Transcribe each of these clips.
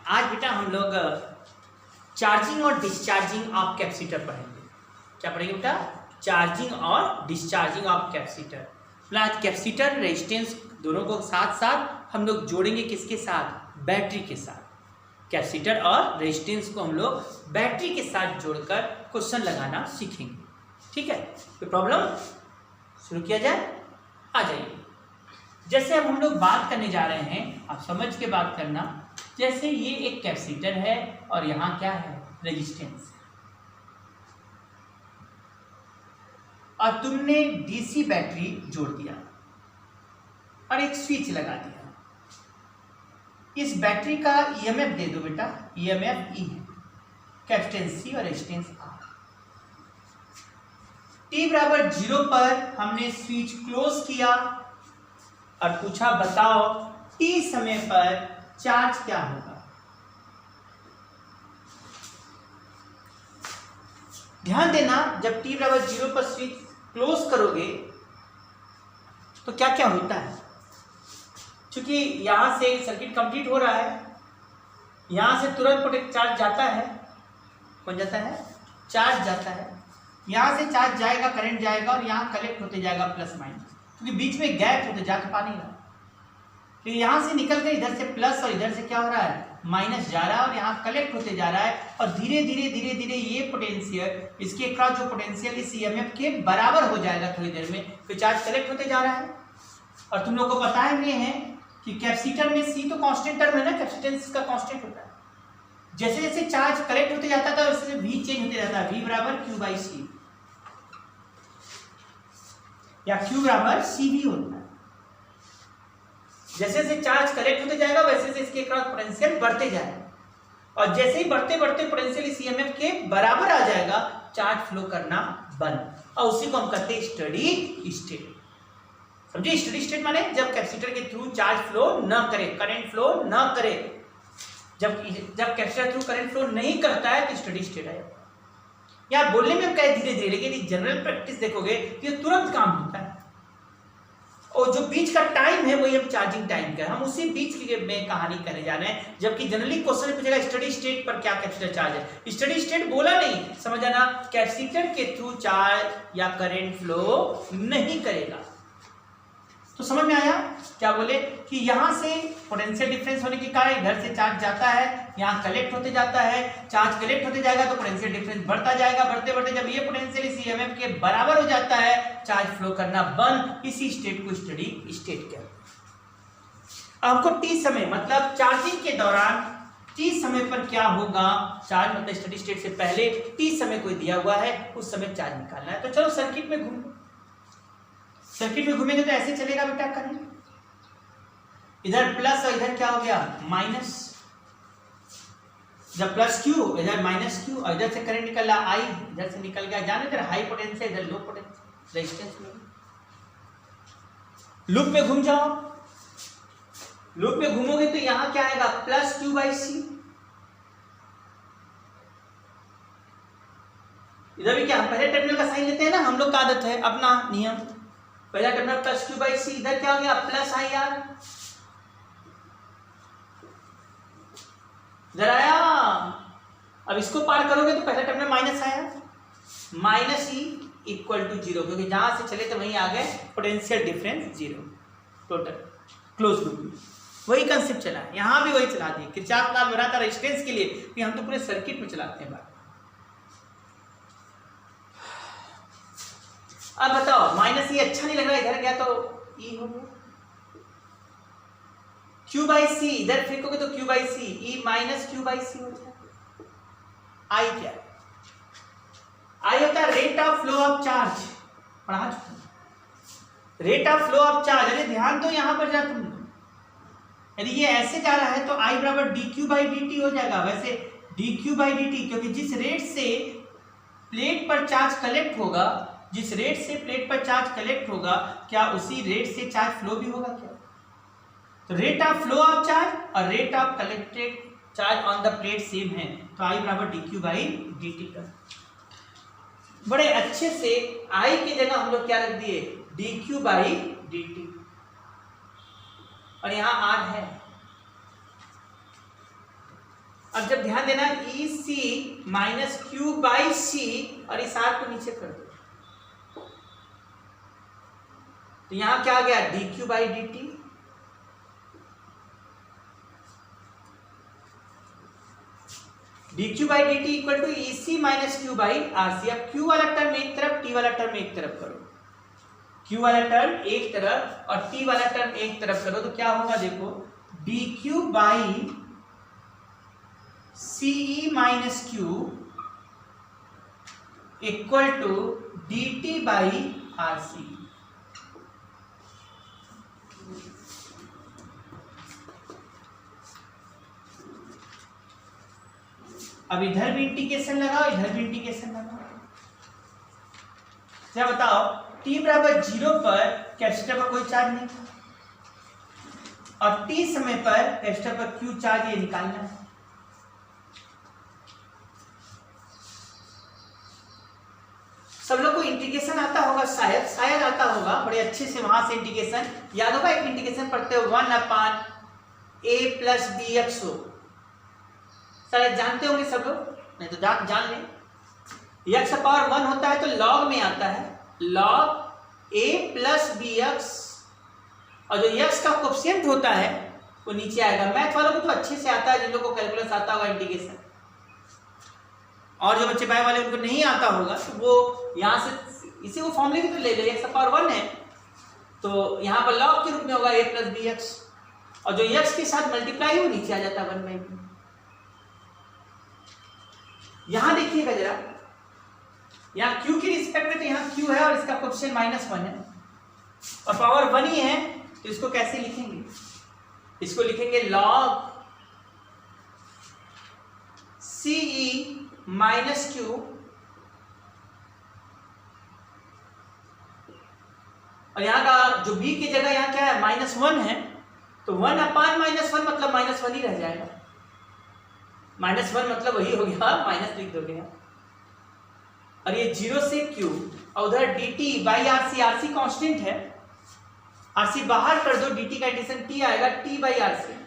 आज बेटा हम लोग चार्जिंग और डिस्चार्जिंग ऑफ कैपेसिटर पढ़ेंगे। क्या पढ़ेंगे बेटा? चार्जिंग और discharging of capacitor. Plus capacitor resistance दोनों को साथ साथ हम लोग जोड़ेंगे किसके साथ? बैटरी के साथ। कैपेसिटर और रेजिस्टेंस को हम लोग बैटरी के साथ जोड़कर क्वेश्चन लगाना सीखेंगे। ठीक है, कोई प्रॉब्लम? शुरू किया जाए? आ जाइए। जैसे अब हम लोग बात करने जा रहे हैं, आप समझ के बात करना। जैसे ये एक कैपेसिटर है और यहाँ क्या है? रेजिस्टेंस। और तुमने डीसी बैटरी जोड़ दिया और एक स्विच लगा दिया। इस बैटरी का ईएमएफ दे दो बेटा, ईएमएफ ई है, कैपेसिटेंस सी और रेजिस्टेंस आर। टी बराबर 0 पर हमने स्विच क्लोज किया और पूछा बताओ टी समय पर चार्ज क्या होगा। ध्यान देना, जब टी बराबर 0 पर स्विच क्लोज करोगे तो क्या क्या होता है। क्योंकि यहां से सर्किट कंप्लीट हो रहा है, यहां से तुरंत चार्ज जाता है। कौन जाता है? चार्ज जाता है। यहां से चार्ज जाएगा, करंट जाएगा और यहां कलेक्ट होते जाएगा प्लस माइनस, क्योंकि बीच में गैप होते जा तो पा नहीं रहा। तो यहां से निकल कर इधर से प्लस और इधर से क्या हो रहा है? माइनस जा रहा है और यहाँ कलेक्ट होते जा रहा है। और धीरे धीरे धीरे धीरे ये पोटेंशियल, इसके क्रॉस जो पोटेंशियल इस ईएमएफ के बराबर हो जाएगा थोड़ी देर में, फिर चार्ज कलेक्ट होते जा रहा है। और तुम लोग को पता है कि कैपेसिटर में सी तो कांस्टेंट टर्म है ना, कैपेसिटेंस का कांस्टेंट होता है। जैसे जैसे चार्ज कलेक्ट होते जाता था वैसे वी चेंज होते जाता है, वी बराबर क्यू बाई सी या क्यू बराबर सी भी होता है। जैसे जैसे चार्ज कलेक्ट होते जाएगा वैसे वैसे इसके क्रॉस पोटेंशियल बढ़ते जाएगा और जैसे ही बढ़ते बढ़ते पोटेंशियल इस ईएमएफ के बराबर आ जाएगा, चार्ज फ्लो करना बंद। और उसी को हम कहते हैं स्टडी स्टेट। समझे? स्टडी स्टेट माने जब कैपेसिटर के थ्रू चार्ज फ्लो न करे, करंट फ्लो न करे। जब कैपेसिटर थ्रू करंट फ्लो नहीं करता है तो स्टडी स्टेट है। यार बोलने में हम कहे धीरे धीरे, लेकिन जनरल प्रैक्टिस देखोगे तो ये तुरंत काम होता है। और जो बीच का टाइम है वही हम चार्जिंग टाइम का, हम उसी बीच में कहानी करने जा रहे हैं। जबकि जनरली क्वेश्चन पूछेगा स्टडी स्टेट पर क्या कैपेसिटर चार्ज है। स्टडी स्टेट बोला नहीं, समझ आना, कैपेसिटर के थ्रू चार्ज या करंट फ्लो नहीं करेगा। तो समझ में आया? क्या बोले कि यहां से पोटेंशियल डिफरेंस होने के कारण इधर से चार्ज जाता है, यहाँ कलेक्ट होते जाता है। चार्ज कलेक्ट होते जाएगा तो पोटेंशियल डिफरेंस बढ़ता जाएगा, बढ़ते बढ़ते जब ये पोटेंशियल इस ईएमएफ के बराबर हो जाता है, चार्ज फ्लो करना बंद। इसी स्टेट को स्टडी स्टेट कहते हैं। हमको टी समय मतलब चार्जिंग के दौरान टी समय पर क्या होगा, चार्ज मतलब स्टडी स्टेट से पहले टी समय कोई दिया हुआ है, उस समय चार्ज निकालना है। तो चलो सर्किट में घूमो। सर्किट में घूमेंगे तो ऐसे चलेगा बेटा, करंट इधर प्लस और इधर क्या हो गया? माइनस। जब प्लस क्यू इधर माइनस क्यू और इधर से करंट निकल रहा आई, इधर से निकल गया। जाने इधर हाई पोटेंशियल इधर लो पोटेंशियल, रेजिस्टेंस में। लूप में घूम जाओ। लूप में घूमोगे तो यहां क्या आएगा? प्लस क्यू बाई सी। इधर भी क्या पहले टर्मिनल का साइन लेते हैं ना, हम लोग का आदत है, अपना नियम। पहला टर्मिनल प्लस क्यू बाई सी, इधर क्या हो गया? Plus I R. इधर आया, अब इसको पार करोगे तो पहला टर्मिनल माइनस आया, माइनस ई इक्वल टू 0, क्योंकि जहां से चले तो वहीं आ गए, potential difference 0 total close loop में। वही कंसेप्ट चला है, यहां भी वही चला दिए। किरचॉफ लॉ बना था रेजिस्टेंस के लिए, कि हम तो पूरे सर्किट में चलाते हैं बात। अब बताओ, माइनस ई अच्छा नहीं लग रहा, इधर गया तो ई हो गया। क्यू बाई सी इधर फेंकोगे तो q by C, e minus Q by C हो जाएगा। आई क्या? आई होता है rate of flow of charge. पढ़ा चुका rate of flow of charge. अरे ध्यान दो यहां पर जा तुम। यदि ये ऐसे जा रहा है तो आई बराबर d Q by D T हो जाएगा। वैसे D Q by D T, क्योंकि जिस रेट से प्लेट पर चार्ज कलेक्ट होगा, जिस रेट से प्लेट पर चार्ज कलेक्ट होगा, क्या उसी रेट से चार्ज फ्लो भी होगा क्या? तो rate of flow of charge और rate of collected charge on the plate same है, तो आई बराबर d Q by D T का। बड़े अच्छे से आई की जगह हम लोग क्या रख दिए? D Q by D T. और यहां आर है, अब जब ध्यान देना ई सी माइनस क्यू बाई सी और इस आर को नीचे कर दो, तो यहां क्या आ गया D Q by D T. D Q by D T equal to E C minus Q by R C. अब क्यू वाला टर्म एक तरफ, टी वाला टर्म एक तरफ करो, क्यू वाला टर्म एक तरफ और टी वाला टर्म एक तरफ करो, तो क्या होगा देखो, D Q by CE minus Q equal to D T by R C. अब इधर भी इंटीग्रेशन लगाओ, इधर भी इंटीग्रेशन लगाओ। क्या बताओ, t बराबर 0 पर कैपेसिटर पर कोई चार्ज नहीं था और t समय पर कैपेसिटर पर q चार्ज ये निकालना है। सब लोग को इंटीग्रेशन आता होगा, शायद आता होगा बड़े अच्छे से, वहां से इंटीग्रेशन याद होगा। एक इंटीग्रेशन पढ़ते हो 1/a प्लस बी एक्स हो, शायद जानते होंगे सब लोग, नहीं तो जान लें। एक्स पावर 1 होता है तो लॉग में आता है, log a plus B X, और जो एक्स का कोफिशिएंट होता है वो नीचे आएगा। मैथ वालों को तो अच्छे से आता है, जिन लोगों को कैलकुलस आता होगा इंटीग्रेशन, और जो बच्चे बाय वाले उनको नहीं आता होगा तो वो यहाँ से इसी को फॉर्मूले की तो ले ले, एक्स पावर 1 है तो यहाँ पर लॉग के रूप में होगा a प्लस बी एक्स, और जो एक्स के साथ मल्टीप्लाई वो नीचे आ जाता है 1/2। यहां देखिएगा जरा, यहां q की रिस्पेक्ट में तो यहां q है और इसका कोएफिशिएंट -1 है और पावर 1 ही है, तो इसको कैसे लिखेंगे, इसको लिखेंगे log CE माइनस q और यहां का जो b की जगह यहां क्या है -1 है, तो 1/-1 मतलब -1 ही रह जाएगा। -1 मतलब वही हो गया, माइनस लिख दोगे और ये 0 से q और उधर dt by RC, RC constant है, आरसी बाहर कर दो, dt का एडिशन t आएगा, t by RC.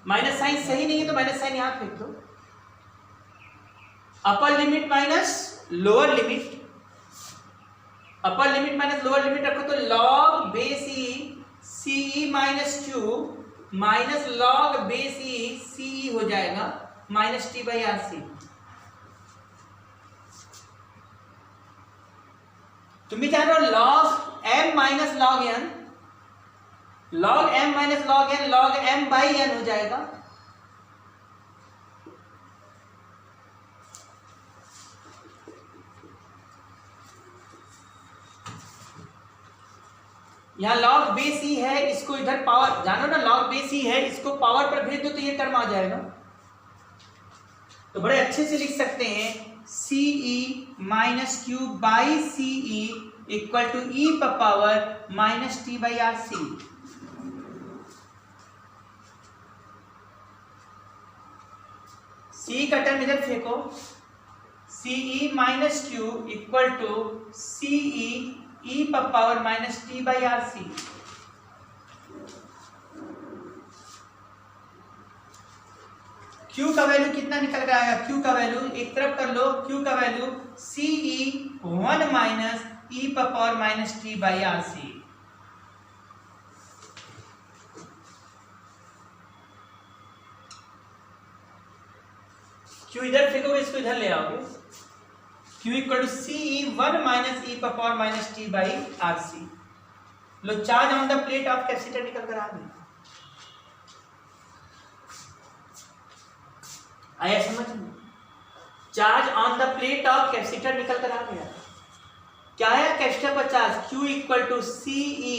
Minus sign सही नहीं है तो माइनस साइन यहां फेंक दो, upper limit minus lower limit, upper limit minus lower limit रखो तो log base e ce minus q minus log base e C हो जाएगा minus T by R C. तुम भी जान रहे हो log M minus log N, log M minus log N, log M by N हो जाएगा। यहाँ log बेस ई है, इसको इधर पावर, जानो ना log बेस ई है, इसको पावर पर भेज दो तो ये टर्म आ जाएगा। तो बड़े अच्छे से लिख सकते हैं CE minus Q by CE equal to e पर power minus T by R C. C का टर्म इधर फेंको, CE minus Q equal to CE e पर power minus T by R C. Q का वैल्यू कितना निकल कर आएगा, Q का वैल्यू एक तरफ कर लो, Q का वैल्यू CE 1 माइनस ई पर power minus T by R C. Q इधर फेंकोगे, इसको इधर ले आओगे, Q equal to CE 1 minus e पर power minus T by R C. लो charge on the plate of capacitor निकल कर आ गया, आया समझ में? Charge on the plate of capacitor निकल कर आ गया। क्या है कैपेसिटर पर charge, Q equal to CE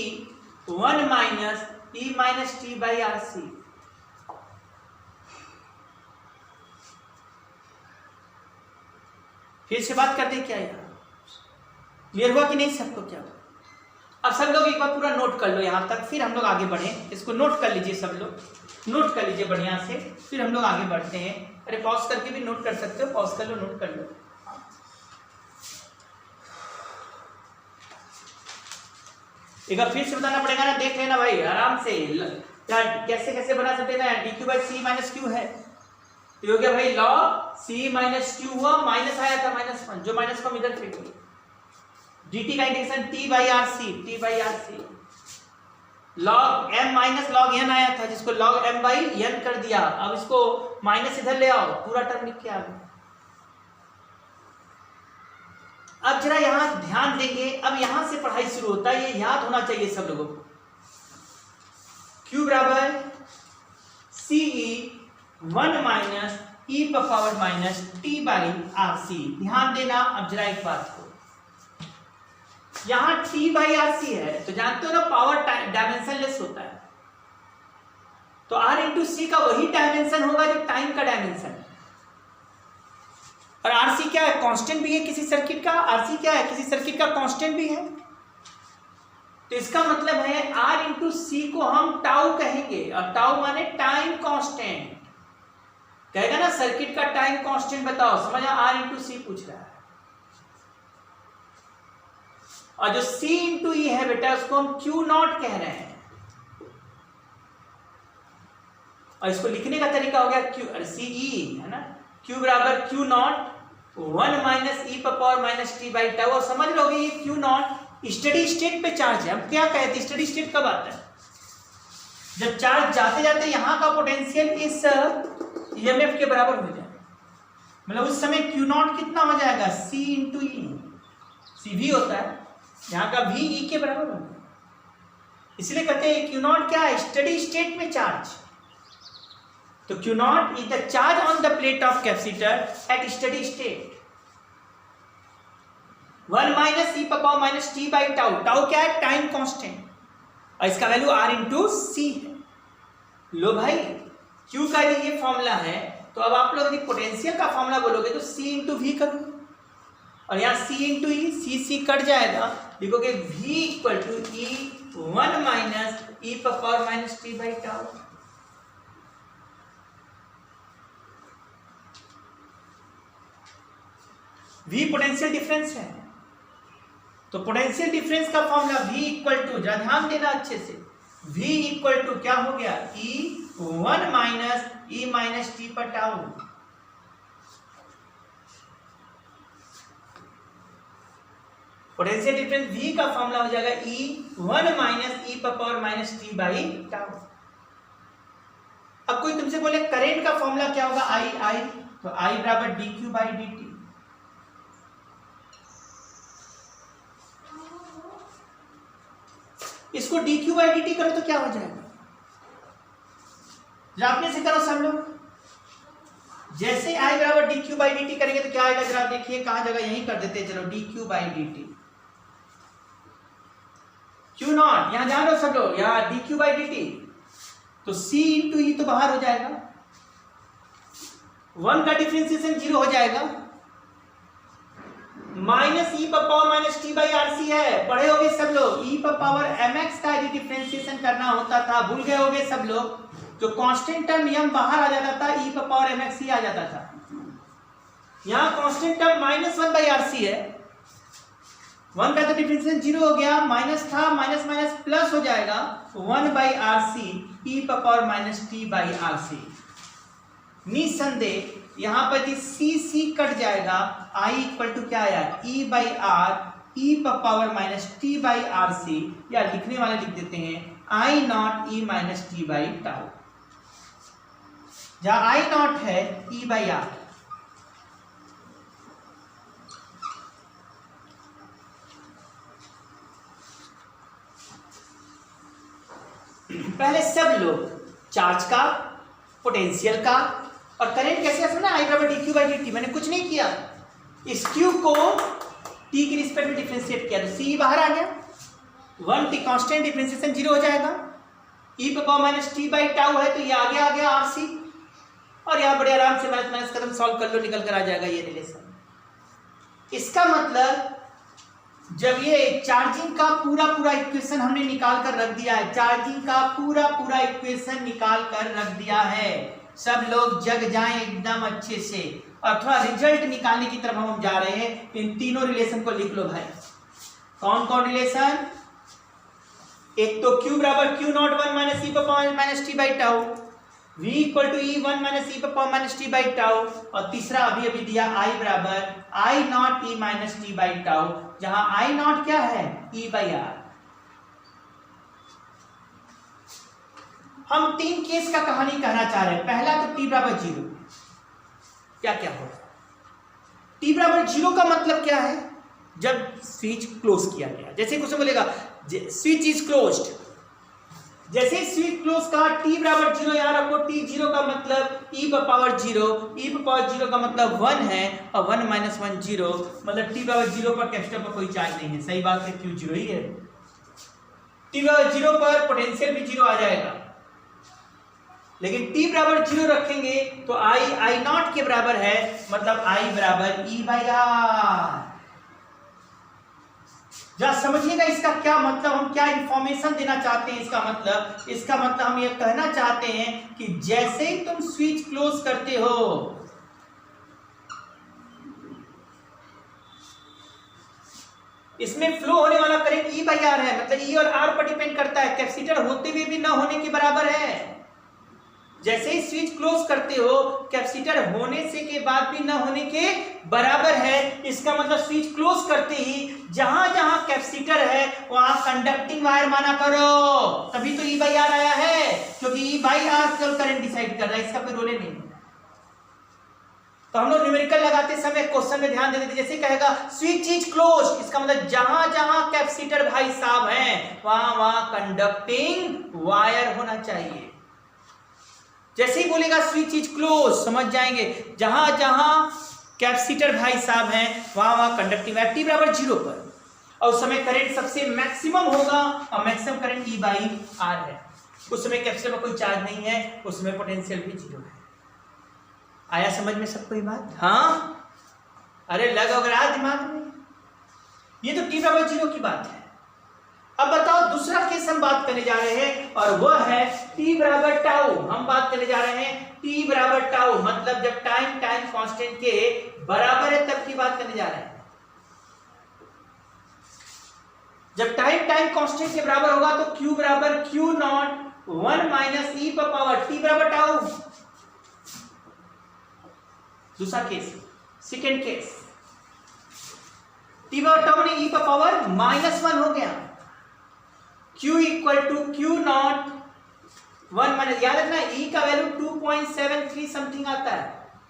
1 minus E minus T by R C. फिर से बात करते क्या यार, क्लियर हुआ कि नहीं सबको? क्या अब सब लोग एक बार पूरा नोट कर लो यहां तक, फिर हम लोग आगे बढ़े। इसको नोट कर लीजिए, सब लोग नोट कर लीजिए बढ़िया से, फिर हम लोग आगे बढ़ते हैं। अरे पॉज करके भी नोट कर सकते हो, पॉज कर लो, नोट कर लो। एक बार फिर से बताना पड़ेगा ना, देख लेना भाई आराम से, यार कैसे कैसे बना सकते हैं ना, dq by C minus Q है तो हो गया भाई log c माइनस क्यू हुआ, माइनस आया था -1, जो माइनस को हम इधर फेंक दिए, dt का integration t by R C log m minus log n आया था जिसको log m बाई n कर दिया, अब इसको माइनस इधर ले आओ, पूरा टर्म लिख के आ गया। अब जरा यहां ध्यान देंगे, अब यहां से पढ़ाई शुरू होता है, ये याद होना चाहिए सब लोगों को। q बराबर C E 1 minus e power minus t by R C. ध्यान देना अब जरा एक बात को, यहां t बाई आर सी है तो जानते हो ना पावर डायमेंशनलेस होता है, तो r इंटू सी का वही डायमेंशन होगा जो टाइम का डायमेंशन है। और आरसी क्या है, कांस्टेंट भी है किसी सर्किट का, आरसी क्या है, किसी सर्किट का कांस्टेंट भी है। तो इसका मतलब है r इंटू सी को हम टाउ कहेंगे, और टाउ माने टाइम कांस्टेंट। कहेगा ना सर्किट का टाइम कांस्टेंट बताओ, समझा, r इंटू सी पूछ रहा है। और जो c इंटू ई है बेटा उसको हम क्यू नॉट कह रहे हैं, और इसको लिखने का तरीका हो गया क्यू सी ई है ना, q बराबर Q not 1 minus E power minus T by tau. और समझ लोगे ये क्यू नॉट स्टडी स्टेट पे चार्ज है। हम क्या कहते हैं स्टडी स्टेट कब आता है, जब चार्ज जाते जाते यहां का पोटेंशियल इस ईएमएफ के बराबर हो जाए, मतलब उस समय क्यू नॉट कितना हो जाएगा, सी इंटू ई, सी भी होता है यहाँ का भी ई के बराबर होता है, इसलिए कहते हैं क्यू नॉट क्या है, स्टडी स्टेट में चार्ज। तो Q naught is the charge on the plate of capacitor at steady state। 1 minus e power minus t by tau, tau क्या है, टाइम कांस्टेंट, और इसका वैल्यू r इंटू सी है। लो भाई Q का ये फॉर्मूला है, तो अब आप लोग यदि पोटेंशियल का फॉर्मूला बोलोगे तो c इंटू वी करोगे, और यहाँ c into E, C cut जाएगा, लिखोगे v equal to E 1 minus E power minus t by tau। V potential difference है, तो पोटेंशियल डिफरेंस का फॉर्मूला V इक्वल टू, जरा ध्यान देना अच्छे से, V इक्वल टू क्या हो गया, E 1 minus E minus T पर टाउ। पोटेंशियल डिफरेंस V का फॉर्मूला हो जाएगा E 1 minus E power minus T by tau. अब कोई तुमसे बोले करेंट का फॉर्मूला क्या होगा, I, तो I बराबर d Q by D t. इसको dq बाई dt करो तो क्या हो जाएगा, जरा अपने से करो सब लोग। जैसे i बराबर dq बाई dt करेंगे तो क्या आएगा, जरा देखिए कहां जगह, यहीं कर देते हैं, चलो dq by dt, q not यहां जान लो सब लोग, यहाँ dq बाई dt, तो c इंटू ई तो बाहर हो जाएगा, 1 का डिफरेंशिएशन 0 हो जाएगा, minus E power minus T by R C है, पढ़े होगे सब लोग, ई पावर एम एक्स का यदि डिफरेंशिएशन करना होता था, भूल गए होगे सब लोग, जो कांस्टेंट टर्म नियम बाहर आ जाता था, ई पावर एम एक्स ही आ जाता था। यहाँ constant term -1 by R C है, 1 का तो डिफरेंशिएशन 0 हो गया, माइनस था, माइनस माइनस प्लस हो जाएगा, 1 by R C E power minus T by R C. निसंदेह यहां पर सी कट जाएगा, I इक्वल टू क्या आया, E by R E power minus T by R C, या लिखने वाले लिख देते हैं I naught E minus T by tau. जहां I नॉट है E बाई आर, पहले सब लोग चार्ज का, पोटेंशियल का और करंट कैसे समझना, I बराबर dq बाई dt, मैंने कुछ नहीं किया, इस q को t के रिस्पेक्ट में डिफरेंशिएट किया तो c बाहर आ गया, 1 t कांस्टेंट, डिफरेंशिएशन 0 हो जाएगा, e power minus t by tau है तो ये आगे आ गया rc, और यहाँ बड़े आराम से माइनस माइनस कदम सॉल्व कर लो, निकल कर आ जाएगा ये रिलेशन। इसका मतलब जब ये चार्जिंग का पूरा इक्वेशन हमने निकाल कर रख दिया है, चार्जिंग का पूरा इक्वेशन निकाल कर रख दिया है, सब लोग जग जाएं एकदम अच्छे से, और थोड़ा रिजल्ट निकालने की तरफ हम जा रहे हैं। इन तीनों रिलेशन को लिख लो भाई, कौन कौन रिलेशन, एक तो Q बराबर Q naught 1 minus e power minus T by tau, V equal to E1 minus e power minus T by tau, और तीसरा अभी दिया I बराबर I naught E minus T by tau, जहां I नॉट क्या है E by R। हम तीन केस का कहानी कहना चाह रहे हैं। पहला तो t बराबर 0, क्या क्या होगा? t बराबर 0 का मतलब क्या है? जब स्विच क्लोज किया गया, जैसे कुछ बोलेगा स्विच इज क्लोज्ड, जैसे स्विच क्लोज का t बराबर 0 यहां रखो, t 0 का मतलब e पावर 0, e पावर 0 का मतलब 1 है, और 1 माइनस 1 0, मतलब t बराबर 0 पर कैपेसिटर पर कोई चार्ज नहीं है। सही बात है, q 0 ही है। t बराबर 0 पर पोटेंशियल भी 0 आ जाएगा, लेकिन t बराबर 0 रखेंगे तो I नॉट के बराबर है, मतलब I बराबर E बाई आर। जरा समझिएगा इसका क्या मतलब, हम क्या इंफॉर्मेशन देना चाहते हैं। इसका मतलब हम ये कहना चाहते हैं कि जैसे ही तुम स्विच क्लोज करते हो, इसमें फ्लो होने वाला करंट E बाई आर है, मतलब E और R पर डिपेंड करता है, कैपेसिटर होते हुए भी ना होने के बराबर है। जैसे ही स्विच क्लोज करते हो, कैपेसिटर होने से के बाद भी ना होने के बराबर है। इसका मतलब स्विच क्लोज करते ही जहां जहां कैपेसिटर है वहां कंडक्टिंग वायर माना करो, तभी तो E बाई आर आया है, क्योंकि E by R current decide कर रहा है, इसका कोई रोल नहीं। तो हम लोग न्यूमेरिकल लगाते समय क्वेश्चन में ध्यान देते, जैसे कहेगा स्विच इज क्लोज, इसका मतलब जहां जहां कैपेसिटर भाई साहब हैं वहां वहां कंडक्टिंग वायर होना चाहिए। जैसे ही बोलेगा स्विच इज क्लोज, समझ जाएंगे जहां जहां कैपेसिटर भाई साहब हैं वहां वहां कंडक्टिंग वायर, t बराबर 0 पर, और उस समय करंट सबसे मैक्सिमम होगा, और maximum current E by R है। उस समय कैपेसिटर में कोई चार्ज नहीं है, उस समय पोटेंशियल भी 0 है। आया समझ में सबको ये बात? हाँ, अरे लग अगर आ दिमाग में। ये तो t बराबर 0 की बात है। अब बताओ दूसरा केस हम बात करने जा रहे हैं, और वह है t बराबर टाउ। हम बात करने जा रहे हैं t बराबर टाउ, मतलब जब टाइम कांस्टेंट के बराबर है तब की बात करने जा रहे हैं। जब टाइम कांस्टेंट के बराबर होगा तो q बराबर q नॉट 1 माइनस e पर पावर t बराबर टाउ। दूसरा केस, सेकेंड केस, t बराबर टाउ ने e पर पावर -1 हो गया, q equal to q naught 1 minus, याद रखना e का वैल्यू 2.73 समथिंग आता है,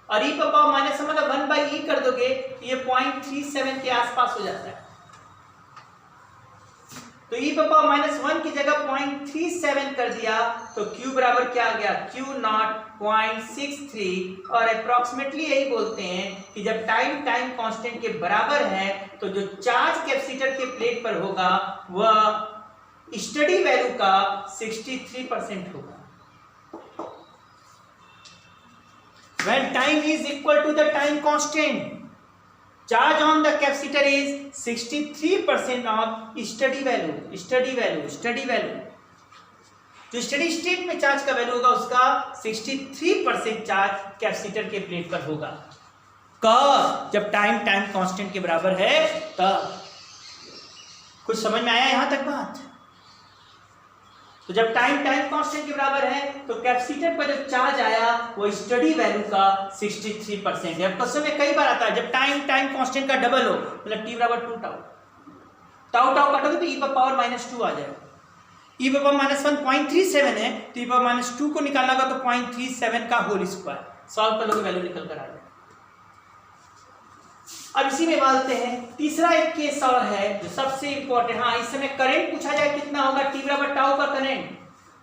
और e पर पावर माइनस मतलब 1 बाई e कर दोगे ये 0.37 के आसपास हो जाता है। तो e पर पावर -1 की जगह 0.37 कर दिया तो q बराबर क्या आ गया, q नॉट 0.63, और अप्रोक्सीमेटली यही बोलते हैं कि जब टाइम कांस्टेंट के बराबर है तो जो चार्ज कैपेसिटर के प्लेट पर होगा वह स्टडी वैल्यू का 63% होगा। When time is equal to the time constant, charge on the capacitor is 63% of study value. जो स्टडी स्टेट में चार्ज का वैल्यू होगा उसका 63% चार्ज कैपेसिटर के प्लेट पर होगा। कब? जब टाइम कांस्टेंट के बराबर है तब। कुछ समझ में आया यहां तक बात? तो जब टाइम कांस्टेंट के बराबर है तो कैपेसिटर पर जो चार्ज आया वो स्टडी वैल्यू का 63% है। क्वेश्चन में कई बार आता है जब टाइम कांस्टेंट का डबल हो, मतलब t बराबर 2 टाउ काटोगे तो e पर पावर -2 आ जाएगा। e पर पावर -1 0.37 है तो e पर -2 को निकालना होगा तो 0.37 का होल स्क्वायर, सॉल्व कर लोगे वैल्यू निकल कर आ जाएगा। अब इसी में बालते हैं तीसरा एक केस और है जो सबसे इंपॉर्टेंट। हाँ, इस समय करंट पूछा जाए कितना होगा, t बराबर टाउ का करंट,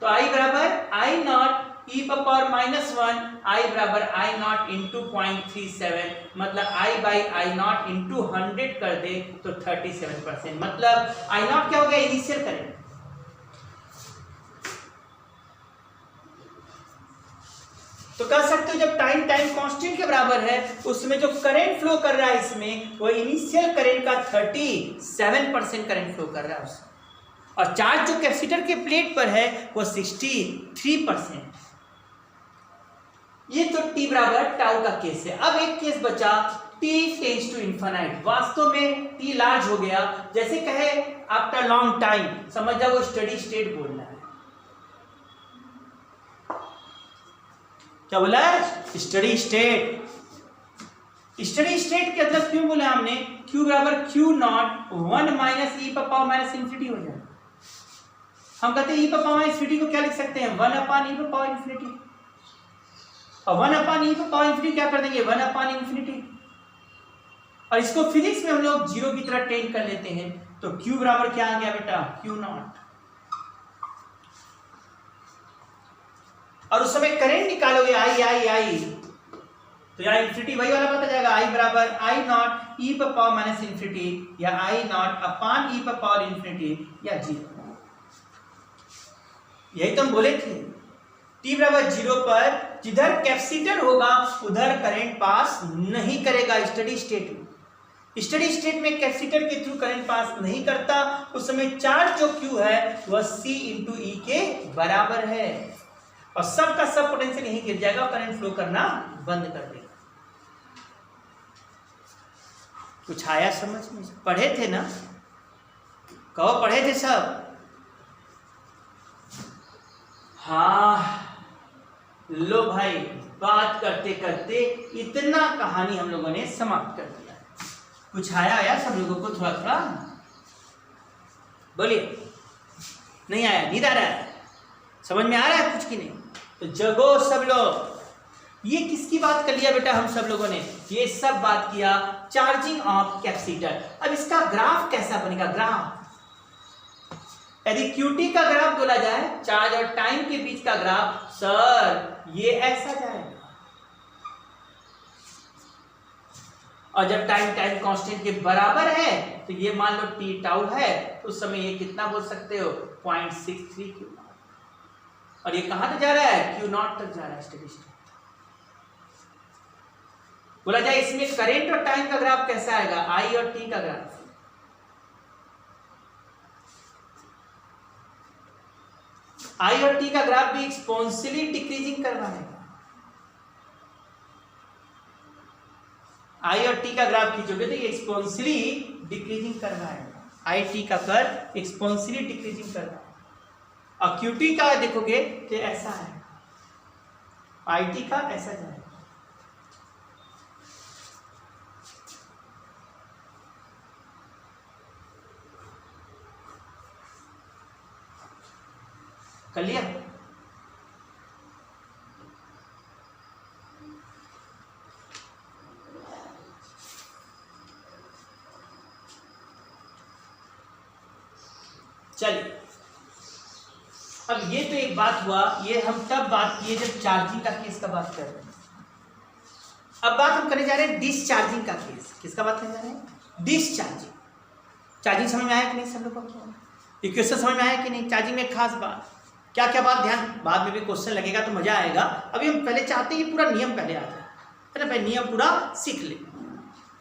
तो I बराबर I नॉट e पर पावर -1, I बराबर I नॉट इंटू 0.37, मतलब I by I not into 100 कर दे तो 37%, मतलब I नॉट क्या हो गया, इनिशियल करंट। तो कह सकते हो जब टाइम कांस्टेंट के बराबर है उसमें जो करंट फ्लो कर रहा है इसमें वो इनिशियल करंट का 37% करंट फ्लो कर रहा है उसमें, और चार्ज जो कैपेसिटर के प्लेट पर है वो 63%। ये तो t बराबर टाउ का केस है। अब एक केस बचा t टेंड्स टू इन्फिनिट, वास्तव में t लार्ज हो गया, जैसे कहे आफ्टर लॉन्ग टाइम, समझ जाओ वो स्टडी स्टेट बोलना है। क्या बोला है? Steady state. स्टडी स्टेट के मतलब क्यों बोला हमने? Q बराबर Q नॉट 1 माइनस e पर पावर माइनस इंफिनिटी हो जाए। हम कहते हैं e पर पावर माइनस इंफिनिटी को क्या लिख सकते हैं? 1 अपान e पर पावर इंफिनिटी, और 1 अपान e पर पावर इंफिनिटी क्या कर देंगे? 1 अपान इंफिनिटी, और इसको फिजिक्स में हम लोग जीरो की तरह टेंड कर लेते हैं, तो Q बराबर क्या आ गया बेटा? Q not. और उस समय करंट निकालोगे I, तो यहाँ इंफिनिटी वही वाला पता जाएगा, I बराबर I नॉट e पर पावर माइनस इंफिनिटी, या I नॉट अपान e पर पावर इंफिनिटी, या जीरो। यही तो हम बोले थे, t बराबर जीरो पर जिधर कैपेसिटर होगा उधर करंट पास नहीं करेगा। स्टडी स्टेट में, स्टडी स्टेट में कैपेसिटर के थ्रू करंट पास नहीं करता, उस समय चार्ज जो Q है वह C इंटू ई के बराबर है, और सब का सब पोटेंशियल यहीं गिर जाएगा, करंट फ्लो करना बंद कर देगा। कुछ आया समझ में? पढ़े थे ना? कहो पढ़े थे सब? हाँ, लो भाई, बात करते करते इतना कहानी हम लोगों ने समाप्त कर दिया। कुछ आया सब लोगों को? थोड़ा थोड़ा बोलिए। नहीं आया? नींद आ रहा है? समझ में आ रहा है कुछ की नहीं? तो जगो सब लोग। ये किसकी बात कर लिया बेटा हम सब लोगों ने? ये सब बात किया चार्जिंग ऑफ कैपेसिटर। अब इसका ग्राफ कैसा बनेगा? ग्राफ, यदि QT का ग्राफ बोला जाए, चार्ज और टाइम के बीच का ग्राफ, सर ये ऐसा जाएगा, और जब टाइम कांस्टेंट के बराबर है तो ये मान लो t टाउ है, उस समय ये कितना बोल सकते हो? 0.63 Q नॉट। और ये कहां तक जा रहा है? Q नॉट तक जा रहा है स्टेडी स्टेट। बोला जाए इसमें करंट और टाइम का ग्राफ कैसा आएगा? I और T का ग्राफ। I और T का ग्राफ भी एक्सपोनेंशियली डिक्रीजिंग कर रहा है। I और T का ग्राफ खींचोगे तो ये एक्सपोनेंशियली डिक्रीजिंग कर रहा है। I T का कर्व एक्सपोनेंशियली डिक्रीजिंग कर रहा है, और QT का देखोगे तो ऐसा है, IT का ऐसा जाएगा। कर लिया? चलिए, अब ये तो एक बात हुआ, ये हम तब बात किए जब चार्जिंग का केस का बात कर रहे हैं। अब बात हम करने जा रहे हैं डिस्चार्जिंग का केस। किसका बात करने जा रहे हैं? डिस्चार्जिंग। चार्जिंग समझ में आया कि नहीं सब लोगों को? इक्वेशन समझ में आया कि नहीं? चार्जिंग में खास बात क्या क्या बात, ध्यान, बाद में भी क्वेश्चन लगेगा तो मजा आएगा। अभी हम पहले चाहते हैं कि पूरा नियम पहले आ जाए, है ना भाई? नियम पूरा सीख ले,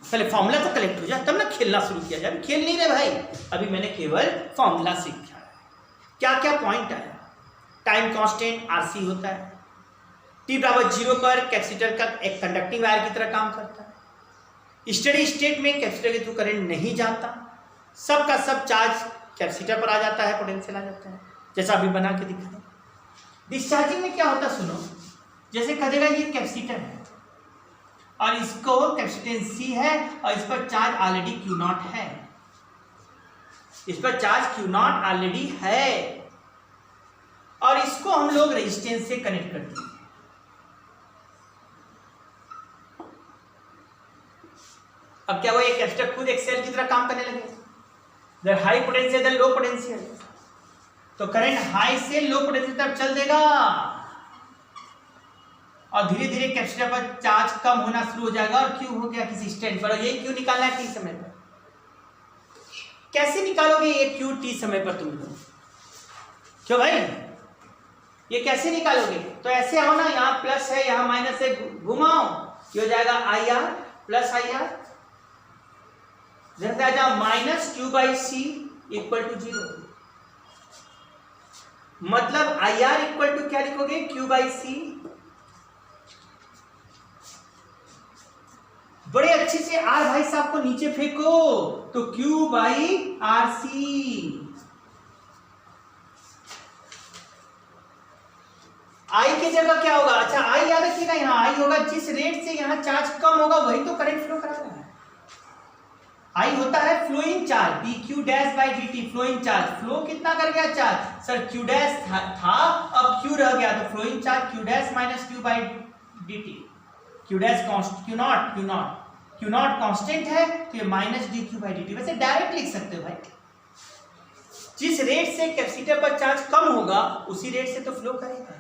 पहले फॉर्मूला तो कलेक्ट हो जाए, तब ना खेलना शुरू किया जाए। खेल नहीं रहे भाई, अभी मैंने केवल फॉर्मूला सीखा है। क्या क्या पॉइंट आया? टाइम कांस्टेंट RC होता है, t बराबर 0 पर कैपेसिटर का एक कंडक्टिंग वायर की तरह काम करता है। स्टडी स्टेट में कैपेसिटर के थ्रू करंट नहीं जाता, सब का सब चार्ज कैपेसिटर पर आ जाता है, पोटेंशियल आ जाता है, जैसा अभी बना के दिखाया। डिस्चार्जिंग में क्या होता है सुनो, जैसे कह देगा ये कैपेसिटर है और इसको कैपेसिटेंस C है और इस पर चार्ज ऑलरेडी Q नॉट है, इस पर चार्ज Q नॉट ऑलरेडी है, और इसको हम लोग रेजिस्टेंस से कनेक्ट करते हैं। अब क्या हुआ, ये कैपेसिटर खुद एक सेल की तरह काम करने लगे, जब high potential then low potential, तो करंट हाई से लो पोटेंशियल तक चल देगा और धीरे धीरे कैपेसिटर पर चार्ज कम होना शुरू हो जाएगा और Q हो गया किसी स्टैंड पर, और ये Q निकालना है T समय पर। कैसे निकालोगे ये Q T समय पर तुम लोग? क्यों भाई, ये कैसे निकालोगे? तो ऐसे आओ ना, यहाँ प्लस है यहाँ माइनस है, घुमाओ, ये हो जाएगा IR प्लस IR, जैसे आ जाओ माइनस Q/C इक्वल टू 0, मतलब IR इक्वल टू क्या लिखोगे? Q/C बड़े अच्छे से आर भाई साहब को नीचे फेंको, तो क्यू बाई आर सी। आई की जगह क्या होगा? अच्छा आई याद रखिएगा, यहाँ आई होगा जिस रेट से यहाँ चार्ज कम होगा वही तो करंट फ्लो कराता है। आई होता है flowing charge, D Q dash by D T, flowing charge. Flow कितना कर गया चार्ज? सर क्यू डैश था अब क्यू रह गया, तो flowing charge Q dash minus Q by D T. Q dash Q naught constant है, तो ये minus D Q by D T. वैसे डायरेक्ट लिख सकते हो भाई, जिस रेट से कैपेसिटर पर चार्ज कम होगा उसी रेट से तो फ्लो करेगा।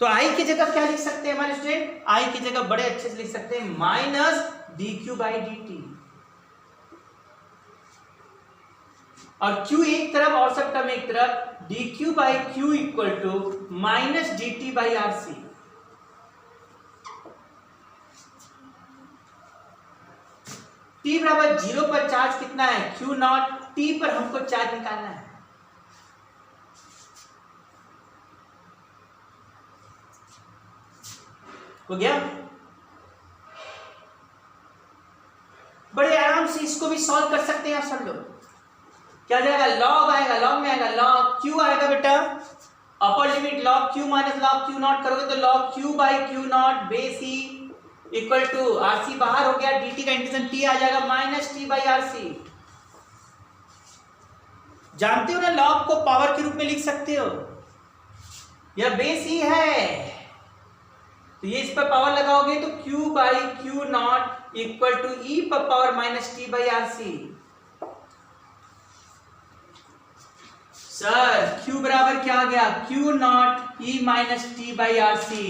तो आई की जगह क्या लिख सकते हैं हमारे स्टूडेंट? आई की जगह बड़े अच्छे से लिख सकते हैं minus D Q by D T, और क्यू एक तरफ और सब टर्म एक तरफ, D Q by Q equal to minus D T by R C. T बराबर 0 पर चार्ज कितना है? Q not. टी पर हमको चार्ज निकालना है। हो गया? बड़े आराम से इसको भी सॉल्व कर सकते हैं आप सब लोग। क्या जाएगा? लॉग आएगा, लॉग में आएगा लॉग क्यू आएगा बेटा, upper limit log Q minus log Q naught करोगे तो log Q by Q naught base E equal to R C बाहर हो गया, डी टी का इंटीग्रेशन टी आ जाएगा minus T by R C. जानते हो ना लॉग को पावर के रूप में लिख सकते हो, यह बेस ई है, तो ये इस पर पावर लगाओगे तो Q by Q not equal to e पर power minus T by R C. Sir Q बराबर क्या आ गया? Q not e minus T by R C.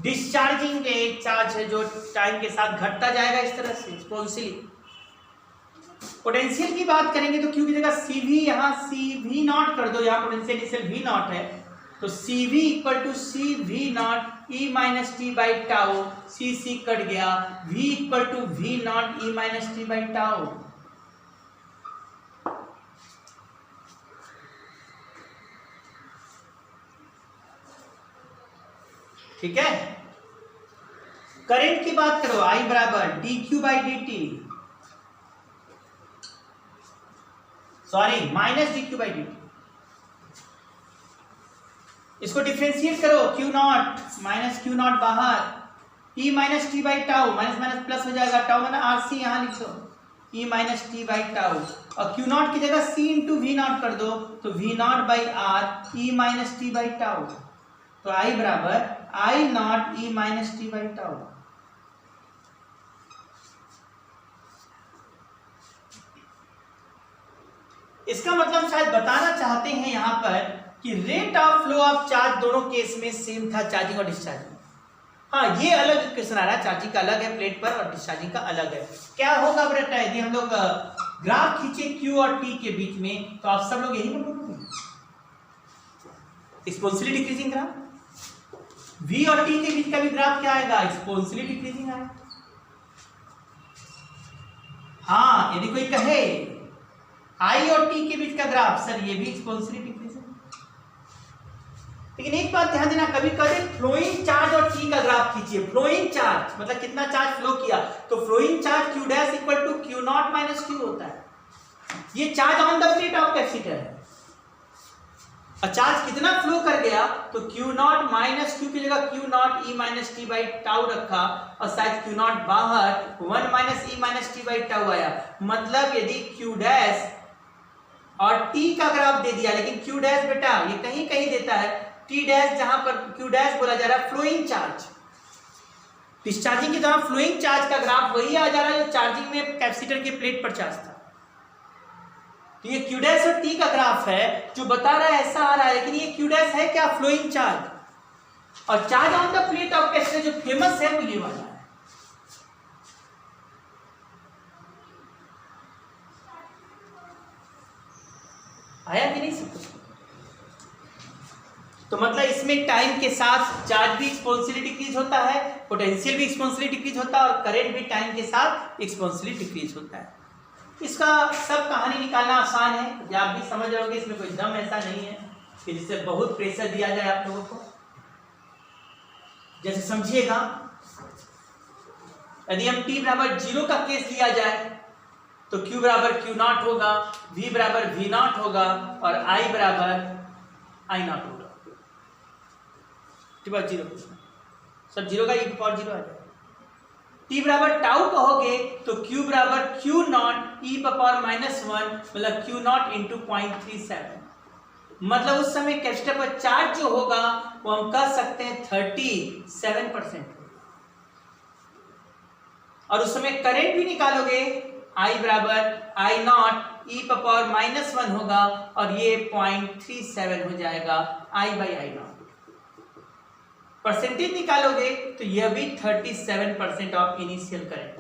Discharging एक चार्ज है जो टाइम के साथ घटता जाएगा इस तरह से एक्सपोनेंशियली। पोटेंशियल की बात करेंगे तो Q की जगह CV, यहाँ CV नॉट कर दो, यहाँ पोटेंशियल इनिशियल V नॉट है, तो CV equal to C V not e minus T by tau, C C cut गया, V equal to V not e minus T by tau. ठीक है? Current की बात करो, I बराबर d Q by D t, sorry minus D Q by D t. इसको differentiate करो, q not minus q not बाहर, e minus T by tau, minus minus plus हो जाएगा, टाउ माना आर सी, यहां लिख दो e minus T by tau, और क्यू नॉट की जगह सी इंटू वी नॉट कर दो, तो V not by R e minus T by tau. तो आई बराबर I not e minus T by tau. इसका मतलब शायद बताना चाहते हैं यहां पर कि rate of flow of charge दोनों केस में सेम था, चार्जिंग और डिस्चार्जिंग। हाँ ये अलग क्वेश्चन आ रहा है, चार्जिंग का अलग है प्लेट पर और डिस्चार्जिंग का अलग है। क्या होगा बेटा यदि हम लोग ग्राफ खींचे Q और T के बीच में, तो आप सब लोग यही बोलोगे एक्सपोनेंशियली डिक्रीजिंग ग्राफ। V और T के बीच का भी ग्राफ क्या आएगा? एक्सपोनेंशियली डिक्रीजिंग आएगा। हाँ यदि कोई कहे I और T के बीच का ग्राफ, सर ये भी एक्सपोनेंशियली डिक्रीजिंग। लेकिन एक बात ध्यान देना, कभी कभी फ्लोइंग चार्ज और T का ग्राफ खींचिए। फ्लोइंग चार्ज मतलब कितना चार्ज फ्लो किया, तो flowing charge Q dash equal to Q naught minus Q होता है। ये charge on the plate of capacitor है, और चार्ज कितना फ्लो कर गया, तो Q नॉट माइनस Q की जगह Q not e minus T by tau रखा, और शायद Q नॉट बाहर 1 minus E minus T by tau आया। मतलब यदि Q डैश और T का ग्राफ दे दिया, लेकिन Q डैश बेटा ये कहीं कहीं देता है, T डैश जहां पर Q डैश बोला जा रहा है फ्लोइंग चार्ज, डिस्चार्जिंग की तरह फ्लोइंग चार्ज का ग्राफ वही आ जा रहा है जो चार्जिंग में कैपेसिटर के प्लेट पर चार्ज था। तो ये Q डैश और T का ग्राफ है जो बता रहा है ऐसा आ रहा है, लेकिन ये Q डैश है क्या? फ्लोइंग चार्ज, और charge on the plate of capacitor जो फेमस है वो ये वाला है। आया कि नहीं सब कुछ? तो मतलब इसमें टाइम के साथ चार्ज भी एक्सपोनेंशियली डिक्रीज होता है, पोटेंशियल भी एक्सपोनेंशियली डिक्रीज होता है, और करंट भी टाइम के साथ एक्सपोनेंशियली डिक्रीज होता है। इसका सब कहानी निकालना आसान है, या आप भी समझ रहोगे, इसमें कोई दम ऐसा नहीं है कि जिससे बहुत प्रेशर दिया जाए आप लोगों को। जैसे समझिएगा, यदि हम t बराबर 0 का केस लिया जाए तो q बराबर q नॉट होगा, v बराबर v नॉट होगा और i बराबर i नॉट होगा। t बराबर 0 सब 0 का e पावर 0 आ जाएगा। t बराबर टाउ कहोगे तो q बराबर q नॉट e पावर -1 मतलब q नॉट इंटू 0.37, मतलब उस समय कैपेसिटर पर चार्ज जो होगा वो हम कह सकते हैं 37%। और उस समय करंट भी निकालोगे, I बराबर I नॉट e पावर -1 होगा और ये 0.37 हो जाएगा I by I not. Percentage निकालोगे तो यह भी 37% ऑफ इनिशियल करंट।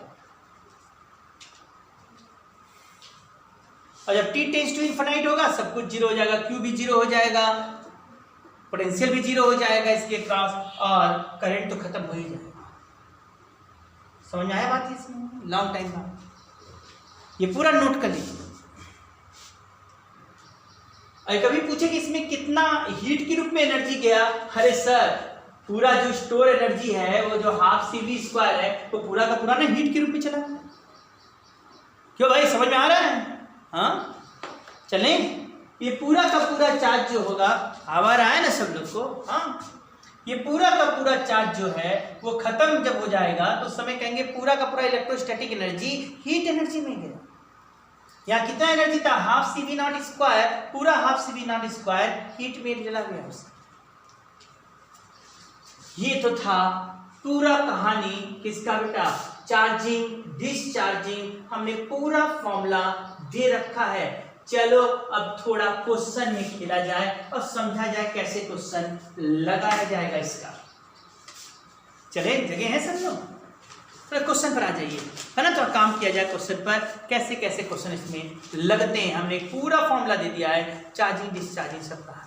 और जब t टेंड्स टू इनफिनिट होगा सब कुछ 0 हो जाएगा, q भी 0 हो जाएगा, पोटेंशियल भी 0 हो जाएगा इसके क्रॉस और करंट तो खत्म हो ही जाएगा। समझ में आया बात? इसमें लॉन्ग टाइम बाद ये पूरा नोट कर लीजिए। और कभी पूछे कि इसमें कितना हीट के रूप में एनर्जी गया, अरे सर पूरा जो स्टोर एनर्जी है वो जो हाफ CV² है वो पूरा का पूरा ना हीट के रूप में चला। क्यों भाई, समझ में आ रहा है? हाँ चलें, ये पूरा का पूरा चार्ज जो होगा, आवा रहा है ना सब लोग को? हाँ, ये पूरा का पूरा चार्ज जो है वो खत्म जब हो जाएगा तो उस समय कहेंगे पूरा का पूरा इलेक्ट्रोस्टैटिक एनर्जी हीट एनर्जी में गया। यहाँ कितना एनर्जी था? हाफ CV², पूरा हाफ CV² हीट में चला गया उससे। ये तो था पूरा कहानी किसका बेटा? Charging discharging. हमने पूरा फॉर्मूला दे रखा है। चलो अब थोड़ा क्वेश्चन में खेला जाए और समझा जाए कैसे क्वेश्चन लगाया जाएगा इसका। चले, जगह है सब लोग? तो क्वेश्चन पर आ जाइए, है ना? थोड़ा काम किया जाए क्वेश्चन पर, कैसे कैसे क्वेश्चन इसमें लगते हैं। हमने पूरा फॉर्मूला दे दिया है, चार्जिंग डिस्चार्जिंग सब कहा है।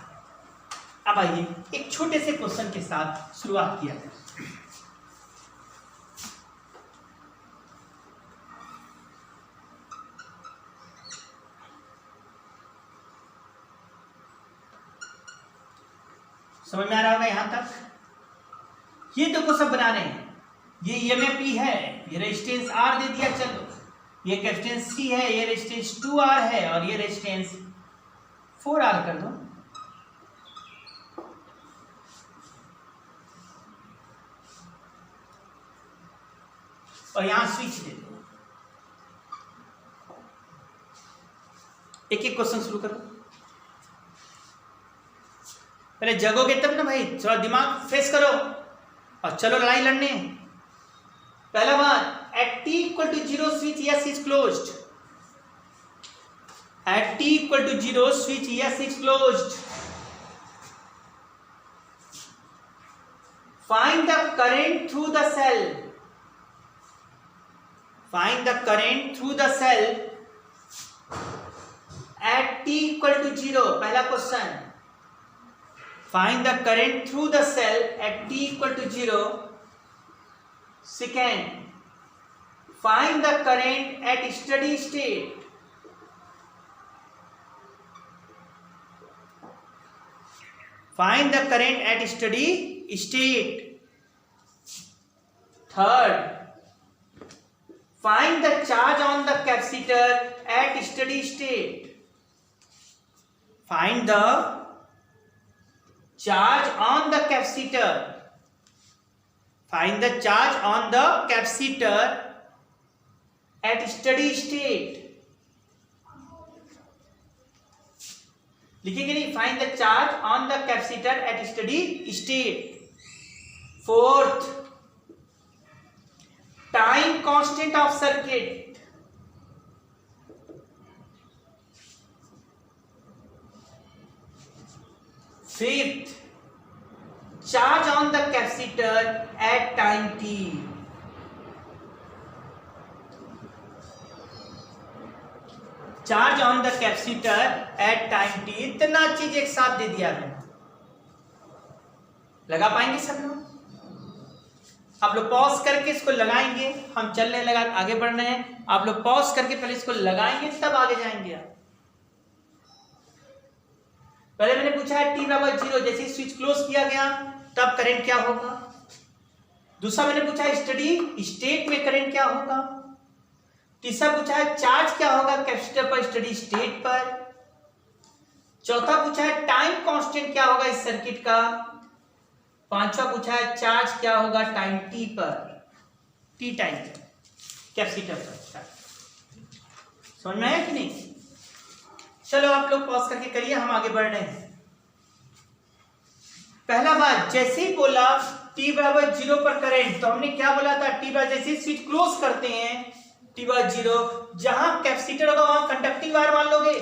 अब आइए एक छोटे से क्वेश्चन के साथ शुरुआत किया जाए। समझ में आ रहा होगा यहां तक? ये तो को सब बना रहे हैं। ये EMF E है, ये रेजिस्टेंस R दे दिया, चलो ये कैपेसिटेंस C है, ये रेजिस्टेंस 2R है और ये रेजिस्टेंस 4R कर दो। और यहां स्विच दे दो। एक एक क्वेश्चन शुरू करो। पहले जगोगे तब ना भाई, थोड़ा दिमाग फ्रेश करो और चलो लड़ाई लड़ने। पहला बात, at t = 0 switch S is closed। At t = 0 switch S is closed। Find the current through the cell। Find the current through the cell at t = 0। पहला question, Find the current through the cell at t = 0। Second, find the current at steady state। Find the current at steady state। Third, find the charge on the capacitor at steady state। Find the charge on the capacitor। Find the charge on the capacitor at steady state। लिखेंगे नहीं? Find the charge on the capacitor at steady state। Fourth, time constant of circuit। Fifth, charge on the capacitor at time t। Charge on the capacitor at time t। इतना चीज एक साथ दे दिया है। लगा पाएंगे सब लोग? आप लोग पॉज करके इसको लगाएंगे, हम चलने लगा आगे बढ़ रहे हैं। आप लोग पॉज करके पहले इसको लगाएंगे तब आगे जाएंगे आप। पहले मैंने पूछा है t = 0, जैसे स्विच क्लोज किया गया तब करंट क्या होगा? दूसरा मैंने पूछा है स्टडी स्टेट में करंट क्या होगा। तीसरा पूछा है चार्ज क्या होगा कैपेसिटर पर स्टडी स्टेट पर। चौथा पूछा है टाइम कांस्टेंट क्या होगा इस सर्किट का। पांचवा पूछा है चार्ज क्या होगा टाइम टी पर, टी टाइम कैपेसिटर पर। समझ में आया कि नहीं? चलो आप लोग पॉज करके करिए, हम आगे बढ़ रहे हैं। पहला बात, जैसे ही बोला t बराबर 0 पर करंट, तो हमने क्या बोला था, t बराबर जैसे स्विच क्लोज करते हैं t बराबर 0, जहां कैपेसिटर होगा वहां कंडक्टिंग वायर मान लोगे।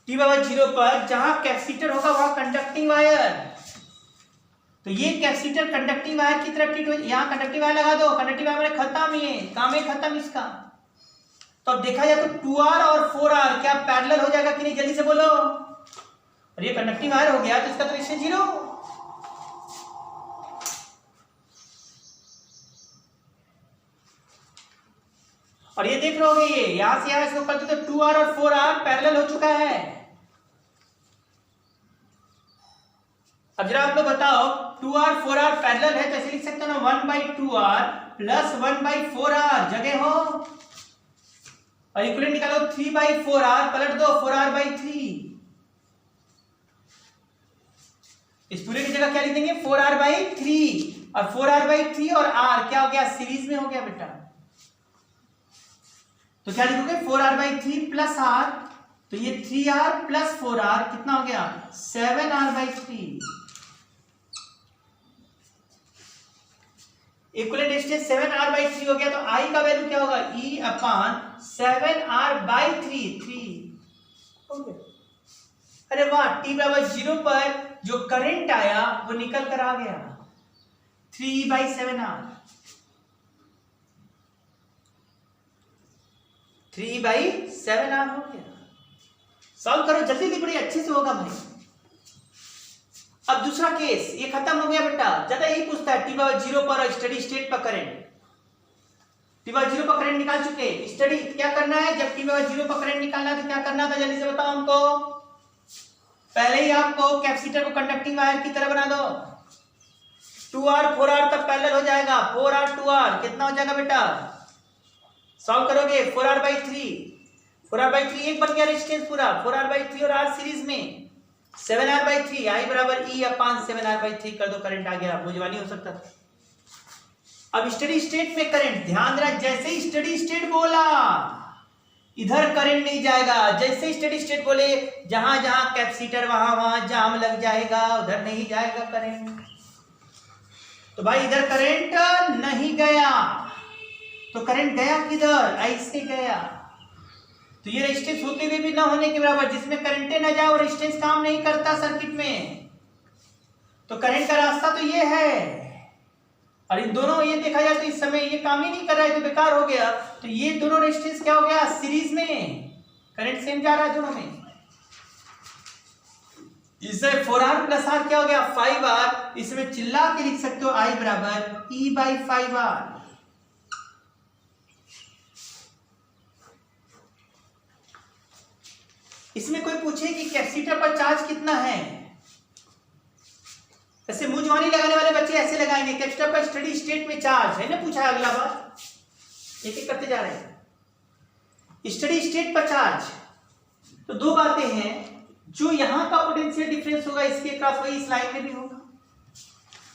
t बराबर 0 पर जहां कैपेसिटर होगा वहां कंडक्टिंग वायर, तो ये कैपेसिटर कंडक्टिंग वायर की तरफ ट्रीट हो, यहां कंडक्टिंग वायर लगा दो। कंडक्टिंग वायर में खत्म, ये काम है खत्म इसका। तो अब देखा जाए तो 2R और 4R क्या पैरेलल हो जाएगा कि नहीं, जल्दी से बोलो। और ये कंडक्टिंग वायर हो गया तो इसका तो रेजिस्टेंस 0। और ये देख रहे होगे, ये यहां से यहां इसको करते तो 2R और 4R पैरेलल हो चुका है। अब जरा आप लोग बताओ 2R 4R पैरेलल है तो ऐसे लिख सकते हो ना 1/2R प्लस 1/4R, जगह हो। और इक्विवेलेंट निकालो 3/4R, पलट दो 4R/3। इस पूरे की जगह क्या लिख देंगे 4R/3, और 4R/3 और R क्या हो गया सीरीज में हो गया बेटा। तो क्या लिखोगे 4R/3 प्लस R, तो ये 3R प्लस 4R कितना हो गया 7R/3। इक्विवेलेंट रेजिस्टेंस 7R/3 हो गया, तो I का वैल्यू क्या होगा E/7R/3 हो गया। अरे वाह, t बराबर 0 पर जो करंट आया वो निकल कर आ गया 3/7R, 3/7R हो गया। सॉल्व करो जल्दी, बड़ी अच्छे से होगा भाई। अब दूसरा केस ये खत्म हो गया बेटा, ज्यादा यही पूछता है t बराबर 0 पर और स्टडी स्टेट पर करंट। t बराबर 0 पर करंट निकाल चुके, स्टडी क्या करना है, जब t बराबर 0 पर करंट निकालना है तो क्या करना था जल्दी से बताओ हमको। पहले ही आपको कैपेसिटर को कंडक्टिंग वायर की तरह बना दो। 2R 4R तक पैरेलल हो जाएगा, 4R 2R कितना हो जाएगा बेटा, सॉल्व करोगे 4R/3, 4R/3 एक बन गया रेजिस्टेंस पूरा, 4R/3 और R सीरीज में 7R/3, I बराबर E/7R/3 कर दो, करंट आ गया, बुझवानी हो सकता था। अब स्टडी स्टेट में करंट, ध्यान देना जैसे ही स्टडी स्टेट बोला इधर करंट नहीं जाएगा, जैसे स्टडी स्टेट बोले जहां जहां कैपेसिटर वहां वहां जाम लग जाएगा, उधर नहीं जाएगा करंट। तो भाई इधर करंट नहीं गया, तो करंट गया किधर, ऐसे गया। तो ये रेजिस्टेंस होते हुए भी ना होने के बराबर, जिसमें करंटे ना जाए और रेजिस्टेंस काम नहीं करता सर्किट में। तो करंट का रास्ता तो ये है, और इन दोनों ये देखा जाए तो इस समय ये काम ही नहीं कर रहा है तो बेकार हो गया। तो ये दोनों रेजिस्टेंस क्या हो गया सीरीज में, करंट सेम जा रहा है दोनों में। इससे 4R प्लस R क्या हो गया 5R, इसमें चिल्ला के लिख सकते हो I बराबर E/5R। इसमें कोई पूछे कि कैपेसिटर पर चार्ज कितना है, ऐसे मुंहजवानी लगाने वाले बच्चे ऐसे लगाएंगे कैपेसिटर पर स्टडी स्टेट में चार्ज है ना, पूछा है अगला बार, एक एक करते जा रहे हैं। स्टडी स्टेट पर चार्ज, तो दो बातें हैं, जो यहां का पोटेंशियल डिफरेंस होगा इसके क्रॉस वही इस लाइन में भी होगा।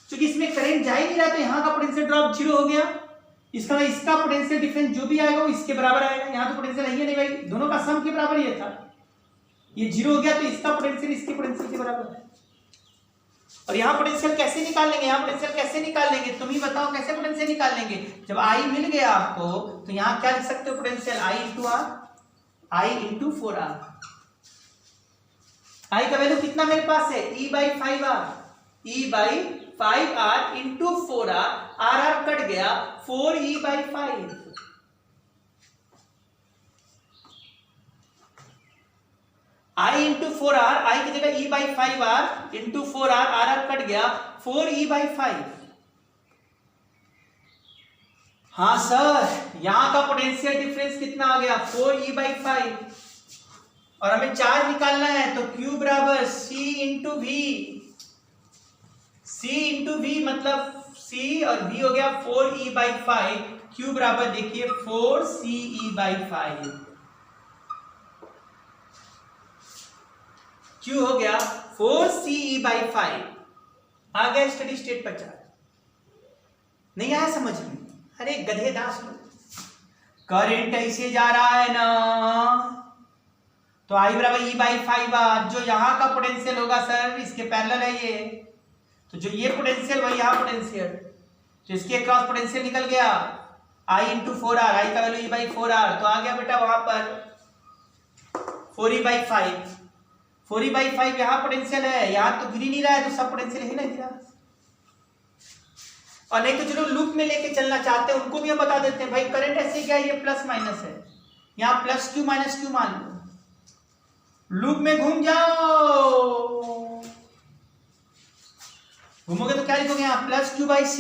क्योंकि इसमें करंट जा ही नहीं रहा तो यहां का पोटेंशियल ड्रॉप 0 हो गया, इसका इसका पोटेंशियल डिफरेंस जो भी आएगा वो इसके बराबर आएगा। यहां तो पोटेंशियल है ही नहीं भाई, दोनों का सम के बराबर ही था, ये 0 हो गया तो इसका पोटेंशियल इसके पोटेंशियल के बराबर है। और यहाँ पोटेंशियल कैसे निकाल लेंगे, यहाँ पोटेंशियल कैसे निकाल लेंगे, तुम ही बताओ कैसे पोटेंशियल निकाल लेंगे। जब I मिल गया आपको तो यहाँ क्या लिख सकते हो potential I into R, I into 4R। I का वैल्यू कितना मेरे पास है E/5R, E/5R into 4R, R cut गया 4E/5। I into 4R, I की जगह E/5R into 4R, R cut गया 4E/5। हाँ सर, यहां का पोटेंशियल डिफरेंस कितना आ गया 4E/5, और हमें चार्ज निकालना है तो Q बराबर C into V, C into V मतलब C और V हो गया 4E/5, Q बराबर देखिए 4CE/5, Q हो गया 4CE/5। आ गया स्टडी स्टेट पर चार्ज। नहीं आया समझ में? अरे गधे दास लोग, करंट ऐसे जा रहा है ना, तो I बराबर E/5 जो यहाँ का पोटेंशियल होगा सर इसके पैरेलल है ये, तो जो ये पोटेंशियल वही यहाँ पोटेंशियल, तो इसके क्रॉस पोटेंशियल निकल गया I इंटू 4R, I का वैल्यू E/4R, तो आ गया बेटा वहां पर 4E/5। 4E/5 यहाँ पोटेंशियल है, यहाँ तो गिर ही नहीं रहा है, तो सब पोटेंशियल ही ना गिरा। और नहीं तो जो लूप में लेके चलना चाहते हैं उनको भी हम बता देते हैं भाई करंट ऐसे क्या है, ये प्लस माइनस है, यहाँ प्लस Q माइनस Q मान लो, लूप में घूम जाओ, घूमोगे तो क्या लिखोगे यहाँ प्लस Q/C,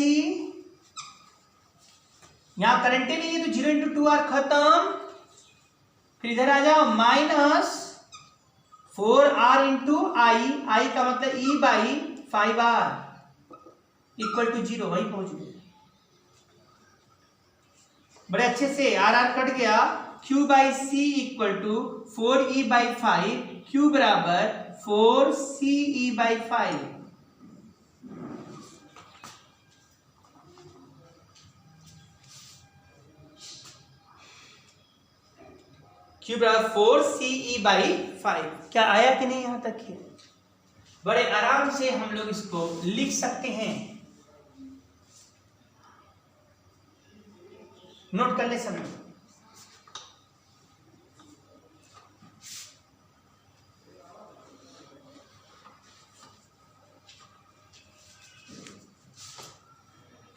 यहाँ करंट ही नहीं है तो 0 इंटू 2R खत्म, फिर इधर आ जाओ माइनस 4R इंटू I का मतलब E/5R इक्वल टू 0, वही पहुंच गए बड़े अच्छे से, R कट गया, Q/C equal to 4E/5, Q बराबर 4CE/5। Q बराबर 4CE/5। क्या आया कि नहीं यहां तक है? बड़े आराम से हम लोग इसको लिख सकते हैं, नोट कर ले सब लोग।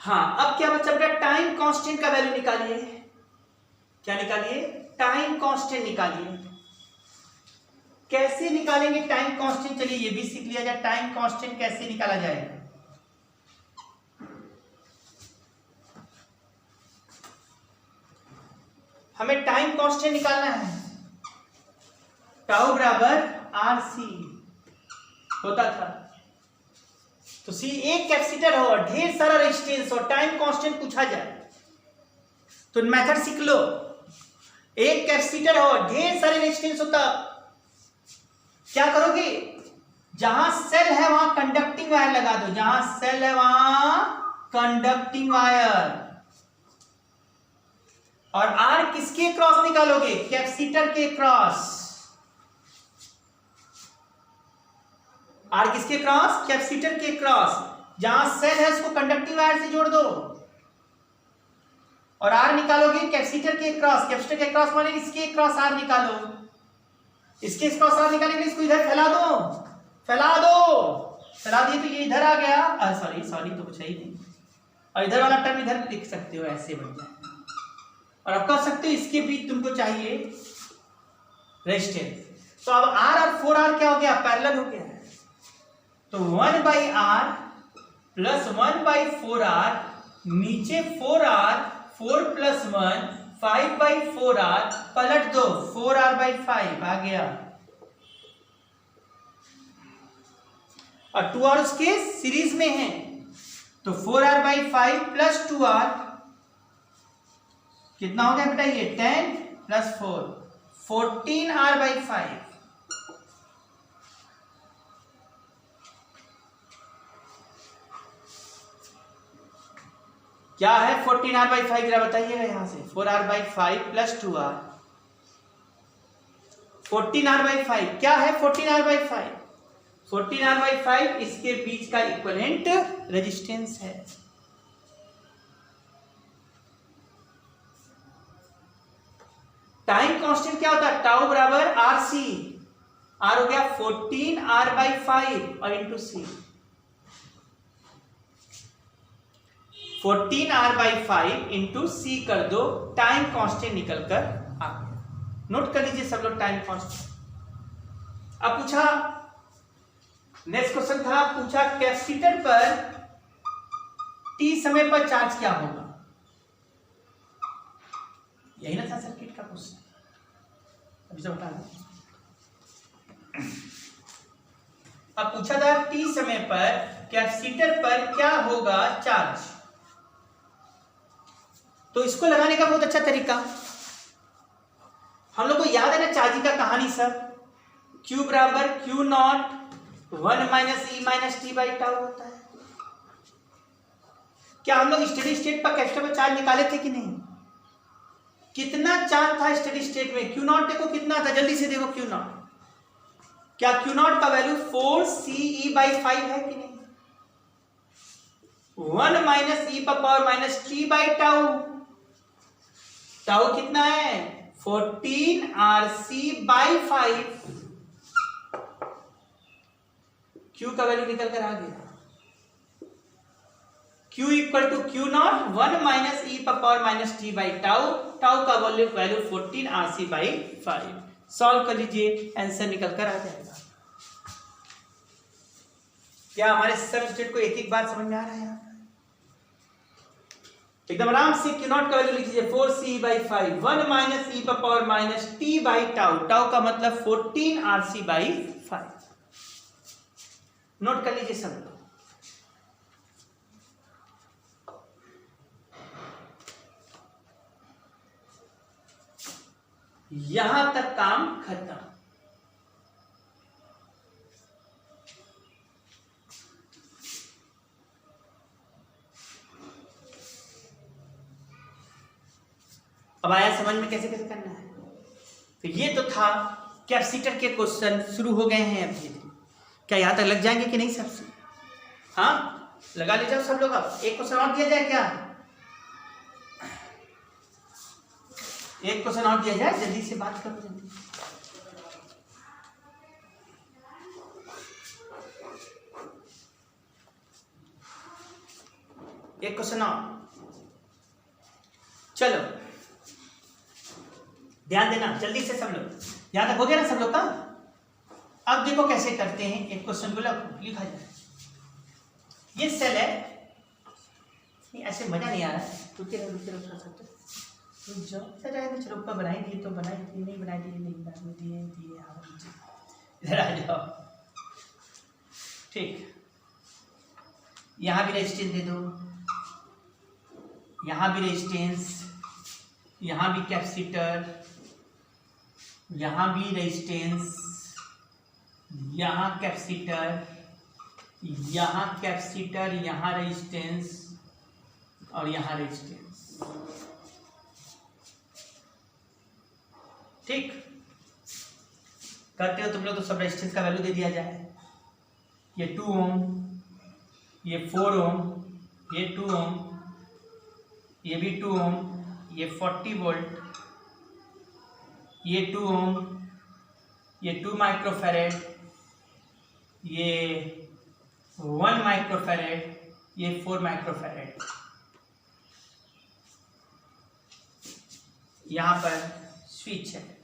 हाँ, अब क्या बच्चा बेटा, टाइम कांस्टेंट का वैल्यू निकालिए। क्या निकालिए? टाइम कांस्टेंट निकालिए। कैसे निकालेंगे टाइम कांस्टेंट? चलिए ये भी सीख लिया जाए, टाइम कांस्टेंट कैसे निकाला जाएगा। हमें टाइम कांस्टेंट निकालना है, टाउ बराबर RC होता था, तो C एक कैपेसिटर हो, ढेर सारा रेजिस्टेंस हो, टाइम कांस्टेंट पूछा जाए तो मेथड सीख लो। एक कैपेसिटर हो, ढेर सारे रेजिस्टेंस होता, क्या करोगे? जहां सेल है वहां कंडक्टिंग वायर लगा दो, जहां सेल है वहां कंडक्टिंग वायर। और R किसके क्रॉस निकालोगे? कैपेसिटर के क्रॉस। R किसके क्रॉस? कैपेसिटर के क्रॉस। जहां सेल है उसको कंडक्टिंग वायर से जोड़ दो, और R निकालोगे कैपेसिटर के क्रॉस। कैपेसिटर के क्रॉस माने इसके क्रॉस R निकालो, इसके क्रॉस R निकालने के लिए इसको इधर फैला दो, फैला दिए तो ये इधर आ गया, सॉरी तो कुछ है ही नहीं, और इधर वाला टर्म इधर लिख सकते हो, ऐसे बन जाए। और अब कह सकते हो इसके बीच तुमको चाहिए रेजिस्टेंस, तो अब R और 4R क्या हो गया? पैरेलल हो गया है, तो 1/R प्लस 1/4R, नीचे 4R, 4 प्लस 1 5/4R, पलट दो 4R/5 आ गया, और 2R उसके सीरीज में है, तो 4R/5 प्लस 2R कितना हो गया बेटा? ये 10 प्लस 4 14R/5। क्या है 14R/5? जरा बताइएगा यहां से। 4R/5 प्लस 2R, 14R/5 क्या है? 14R/5, 14R/5 इसके बीच का इक्विवेलेंट रेजिस्टेंस है। टाइम कांस्टेंट क्या होता है? टाउ बराबर RC, R हो गया 14R/5 और into C, 14R/5 into C कर दो, टाइम कांस्टेंट निकल कर आ गया। नोट कर लीजिए सब लोग टाइम कांस्टेंट। अब पूछा, नेक्स्ट क्वेश्चन था, पूछा कैपेसिटर पर T समय पर चार्ज क्या होगा? यही ना था सर्किट का क्वेश्चन, अभी से बता दो। अब पूछा था t समय पर कैपेसिटर पर क्या होगा चार्ज। तो इसको लगाने का बहुत अच्छा तरीका, हम लोग को याद है ना चार्जिंग का कहानी सब, Q बराबर Q naught 1 minus E minus T by tau होता है। क्या हम लोग स्टेडी स्टेट पर कैपेसिटर पर चार्ज निकाले थे कि नहीं? कितना चार्ज था स्टेडी स्टेट में? Q नॉट देखो कितना था, जल्दी से देखो Q नॉट। क्या Q नॉट का वैल्यू 4ce/5 है कि नहीं? 1 minus E power minus T by tau, tau कितना है 14RC/5। Q का वैल्यू निकल कर आ गया, Q equal to Q naught 1 minus E power minus T by tau, tau का वैल्यू 14RC/5। सॉल्व कर लीजिए, आंसर निकल कर आ जाएगा। क्या हमारे सब स्टेट को एक एक बात समझ में आ रहा है? एकदम आराम से Q नॉट का वैल्यू लिख लीजिए 4ce/5, 1 minus E power minus T by tau, tau का मतलब 14RC/5। नोट कर लीजिए सब लोग। यहां तक काम खत्म। अब आया समझ में कैसे कैसे करना है? तो ये तो था कैपेसिटर के क्वेश्चन, शुरू हो गए हैं अभी। क्या यहां तक लग जाएंगे कि नहीं सबसे? हाँ लगा ले जाओ सब लोग। अब एक क्वेश्चन और दिया जाए क्या? एक क्वेश्चन और दिया जाए, जल्दी से बात करो जल्दी। एक क्वेश्चन और, चलो ध्यान देना जल्दी से सब लोग। यहां तक हो गया ना सब लोग का? अब देखो कैसे करते हैं, एक क्वेश्चन को लिखा जाए। ये सेल है, नहीं ऐसे मजा नहीं आ रहा है, रुक जाओ रुक जाओ, चलो ऊपर बनाई दिए तो बनाई दिए, नहीं बनाई दिए नहीं बनाई दिए, इधर आ जाओ। ठीक, यहां भी रेजिस्टेंस दे दो, यहां भी रेजिस्टेंस, यहां भी कैपेसिटर, यहां भी रेजिस्टेंस, यहां कैपेसिटर, यहां कैपेसिटर, यहां रेजिस्टेंस और यहां रेजिस्टेंस। ठीक करते हो तुम लोग तो सब रेजिस्टेंस का वैल्यू दे दिया जाए। ये 2 ओम, ये 4 ओम, ये 2 ओम, ये भी 2 ओम, ये 40 वोल्ट, ये 2 ओम, ये 2 माइक्रोफैरेड, ये 1 माइक्रोफैरेड, ये 4 माइक्रोफैरेड। यहां पर स्विच है,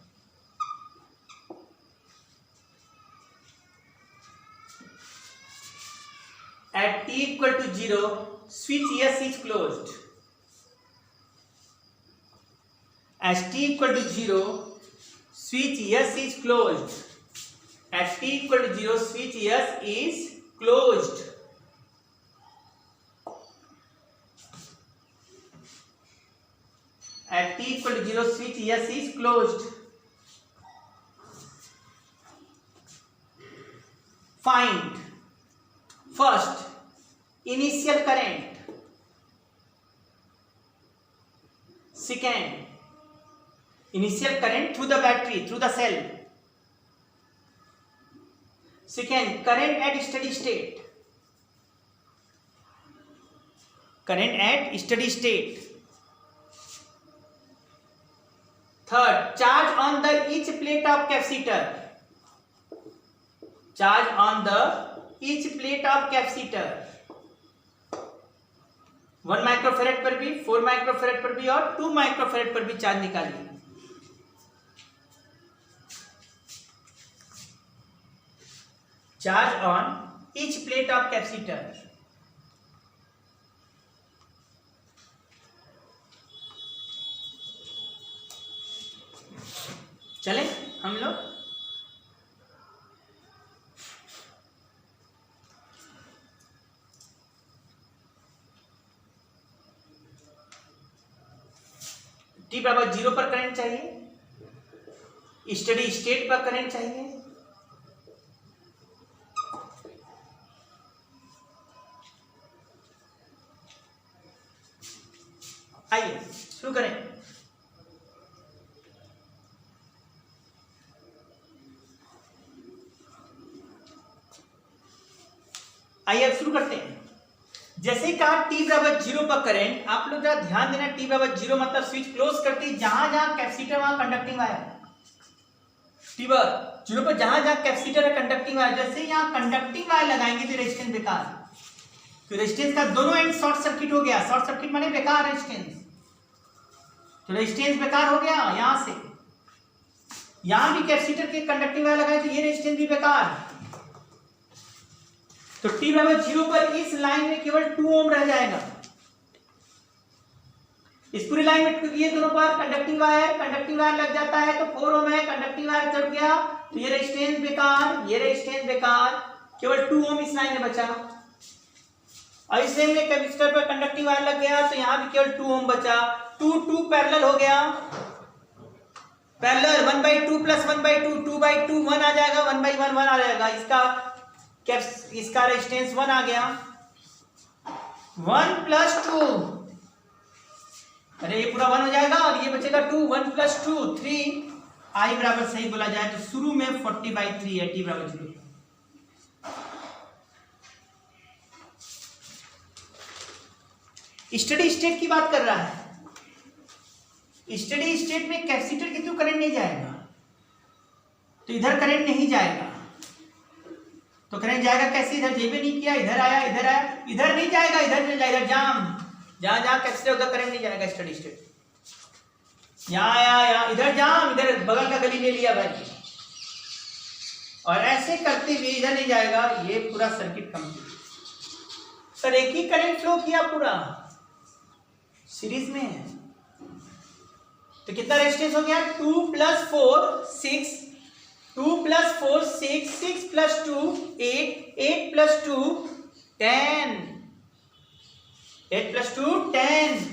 at t equal to 0 switch S is closed. As t equal to 0 switch S is closed. At t equal to 0 switch S is closed. At t equal to 0 switch S is closed. Find first initial current, second initial current through the battery, through the cell, second current at steady state, current at steady state, third charge on the each plate of capacitor, charge on the each plate of capacitor, 1 microfarad पर भी, 4 microfarad पर भी और 2 microfarad पर भी charge निकालिए। Charge on each plate of capacitor, चले हम लोग। टी बराबर 0 पर करंट चाहिए, स्टडी स्टेट पर करंट चाहिए, आइए शुरू करें। आइए अब शुरू करते हैं। जैसे ही कहा टी बराबर 0 पर करंट, आप लोग जरा ध्यान देना, टी बराबर 0 मतलब स्विच क्लोज करते ही जहां जहां कैपेसिटर वहां कंडक्टिंग वायर। टी बराबर 0 पर जहां जहां कैपेसिटर है कंडक्टिंग वायर, जैसे यहां कंडक्टिंग वायर लगाएंगे तो रेजिस्टेंस बेकार, तो रेजिस्टेंस का दोनों एंड शॉर्ट सर्किट हो गया। शॉर्ट सर्किट माने बेकार रेजिस्टेंस, तो रेजिस्टेंस बेकार हो गया। यहां से यहां भी कैपेसिटर के कंडक्टिंग वायर लगाए तो ये रेजिस्टेंस भी बेकार। तो टी बराबर 0 पर इस लाइन में केवल 2 ओम रह जाएगा। इस पूरी लाइन में ये दोनों पर कंडक्टिंग वायर लग जाता है तो 4 ओम है, कंडक्टिंग वायर चढ़ गया तो ये रेजिस्टेंस बेकार, ये रेजिस्टेंस बेकार, केवल 2 ओम इस लाइन में बचा। और इस लाइन में कैपेसिटर पर कंडक्टिंग वायर लग गया तो यहां भी केवल 2 ओम बचा। 2 पैरेलल हो गया, पैरेलल 1/2 प्लस 1/2 2/2 1 आ जाएगा, 1/1 1 आ जाएगा। इसका रेजिस्टेंस 1 आ गया, 1 + 2, अरे ये पूरा 1 हो जाएगा और ये बचेगा 2, 1 + 2 3। आई बराबर सही बोला जाए तो शुरू में 40/3 है टी बराबर 0। स्टडी स्टेट की बात कर रहा है। स्टडी स्टेट में कैपेसिटर के थ्रू करंट नहीं जाएगा, तो इधर करंट नहीं जाएगा, तो करंट जाएगा कैसे? इधर जेबे नहीं किया, इधर आया, इधर नहीं जाएगा, इधर नहीं जाएगा, जाम। जहां जहां कैपेसिटर उधर करंट नहीं जाएगा स्टडी स्टेट। यहाँ आया, इधर जाम, इधर बगल का गली ले लिया भाई, और ऐसे करते हुए इधर नहीं जाएगा, ये पूरा सर्किट कंप्लीट। सर एक ही करंट फ्लो किया पूरा सीरीज में है, तो कितना रेजिस्टेंस हो गया? 2 + 4 6, 2 + 4 6, 6 + 2 8, 8 + 2 10, 8 + 2 10।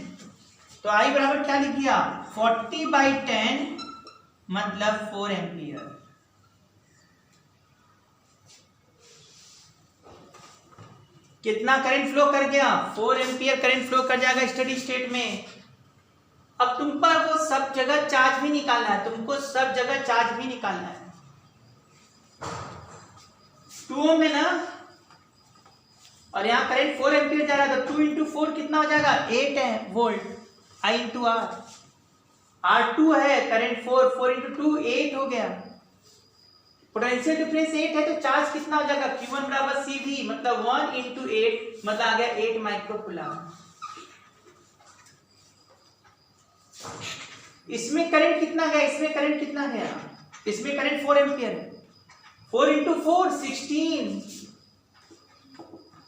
तो आई बराबर क्या लिख दिया? 40/10 मतलब 4 एम्पियर। कितना करंट फ्लो कर गया? 4 एम्पियर करंट फ्लो कर जाएगा स्टडी स्टेट में। अब तुम पर वो सब जगह चार्ज भी निकालना है, तुमको सब जगह चार्ज भी निकालना है। 2 ओम है ना, और यहाँ करंट 4 एम्पियर जा रहा है, तो 2 × 4 कितना हो जाएगा? 8 है वोल्ट, I × R, R2 है, करंट 4, 4 × 2 8 हो गया। पोटेंशियल डिफरेंस 8 है तो चार्ज कितना हो जाएगा? Q1 = CV, मतलब 1 × 8 मतलब आ गया 8 माइक्रोकूलम। इसमें करंट कितना गया? इसमें करंट कितना गया? इसमें करंट 4 एम्पियर है, 4 × 4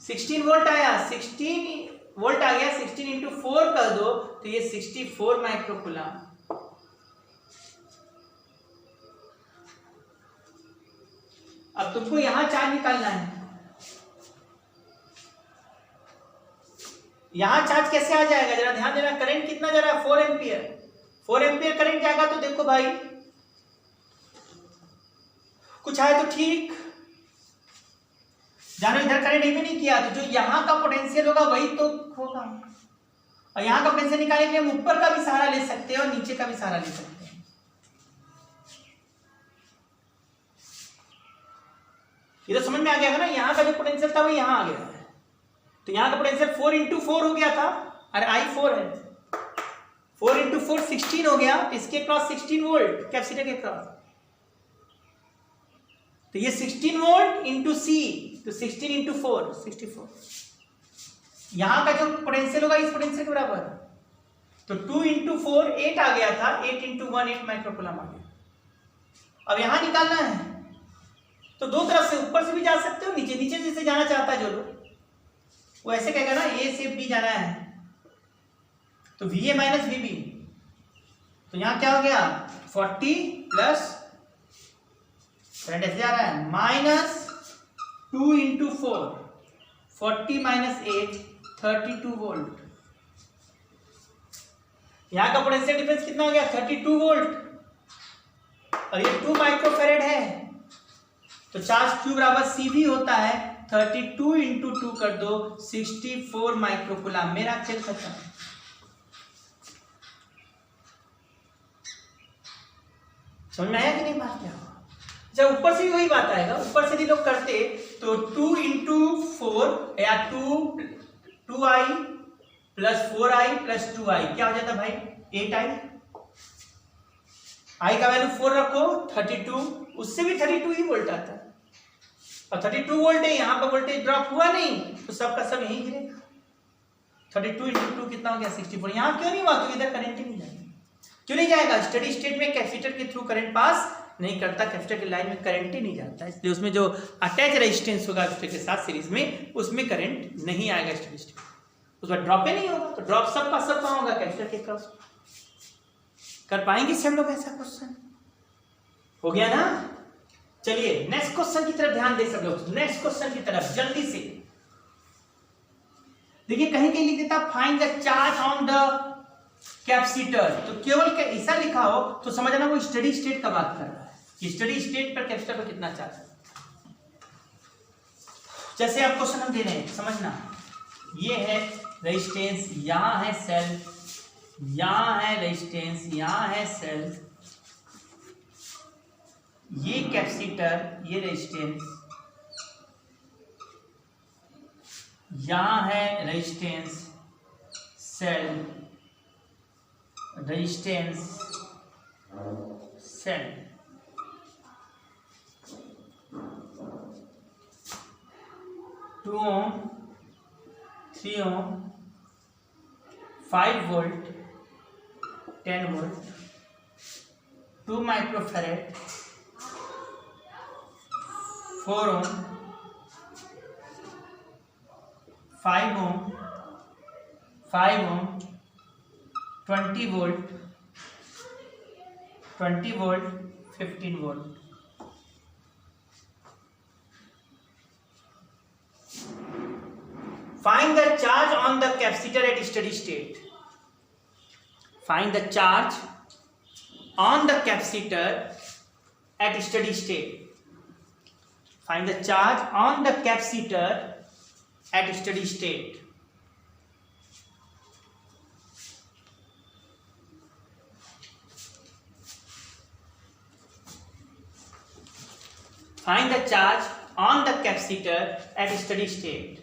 16 वोल्ट आया, 16 वोल्ट आ गया, 16 × 4 कर दो तो ये 64 माइक्रोकूलम। अब तुमको यहां चार्ज निकालना है। यहां चार्ज कैसे आ जाएगा? जरा ध्यान देना, करंट कितना जा रहा है? 4 एम्पियर, 4 एम्पियर करंट जाएगा तो देखो भाई, कुछ आए तो ठीक, जानो इधर करंट भी नहीं किया तो जो यहां का पोटेंशियल होगा वही तो होगा। और यहां का पोटेंशियल निकालने के लिए हम ऊपर का भी सहारा ले सकते हैं और नीचे का भी सहारा ले सकते हैं। ये तो समझ में आ गया ना, यहाँ का जो पोटेंशियल था वो यहाँ आ गया है, तो यहाँ का पोटेंशियल 4 × 4 हो गया था, और I 4 है, 4 × 4 16 हो गया, इसके क्रॉस 16 वोल्ट कैपेसिटर के क्रॉस, तो ये 16 वोल्ट × C, तो 16 × 4 64। यहाँ का जो पोटेंशियल होगा इस पोटेंशियल के बराबर, तो 2 × 4 8 आ गया था, 8 × 1 8 माइक्रोकूलम आ गया। अब यहाँ निकालना है तो दो तरफ से, ऊपर से भी जा सकते हो, नीचे नीचे जैसे जाना चाहता है जो लोग, वो ऐसे कहेगा ना A से B जाना है, तो VA - VB, तो यहाँ क्या हो गया? 40 प्लस करंट ऐसे जा रहा है, -2 × 4 40 - 8 32 वोल्ट। यहाँ का पोटेंशियल डिफरेंस कितना हो गया 32 वोल्ट और ये 2 माइक्रोफेरेड है, तो चार्ज Q बराबर CV होता है 32 इंटू 2 कर दो 64 माइक्रोकूलम। मेरा खेल खत्म। समझ में आया कि नहीं बात क्या? जब ऊपर से भी वही बात आएगा, ऊपर से भी लोग करते तो 2 इंटू 4 या 2i plus 4i plus 2i क्या हो जाता भाई 8i। i का वैल्यू 4 रखो 32, उससे भी 32 ही वोल्ट आता है और 32 वोल्ट है, यहाँ पर वोल्टेज ड्रॉप हुआ नहीं तो सबका सब यहीं गिरेगा। 32 इंटू 2 कितना हो गया 64। यहाँ क्यों नहीं हुआ? तो इधर करंट ही नहीं जाएगा। क्यों नहीं जाएगा? स्टडी स्टेट में कैपेसिटर के थ्रू करंट पास नहीं करता, कैपेसिटर की लाइन में करंट ही नहीं जाता, इसलिए उसमें जो अटैच रेजिस्टेंस होगा कैपेसिटर के साथ सीरीज में उसमें करंट नहीं आएगा स्टडी स्टेट, उसमें ड्रॉप ही नहीं होगा। तो ड्रॉप सब का सब कहाँ होगा? कैपेसिटर के क्रॉस। कर पाएंगे से हम लोग ऐसा क्वेश्चन? हो गया ना? चलिए नेक्स्ट क्वेश्चन की तरफ ध्यान दे सब लोग। नेक्स्ट क्वेश्चन की तरफ जल्दी से देखिए, कहीं कहीं लिख देता find the charge on the capacitor, तो केवल ऐसा लिखा हो तो समझना वो स्टडी स्टेट का बात कर रहा है कि स्टडी स्टेट पर कैपेसिटर पर कितना चार्ज है। जैसे आप क्वेश्चन हम दे रहे हैं, समझना ये है रेजिस्टेंस, यहां है सेल, यहां है रेजिस्टेंस, यहां है सेल, ये कैपेसिटर, ये रेजिस्टेंस, यहां है resistance, cell, resistance, cell, two ohm, 3 ohm, 5 volt, 10 volt, 2 microfarad, 4 ohm, 5 ohm, 5 ohm, 20 volt, 20 volt, 15 volt. Find the charge on the capacitor at steady state. Find the charge on the capacitor at steady state. Find the charge on the capacitor at steady state. Find the charge on the capacitor at steady state.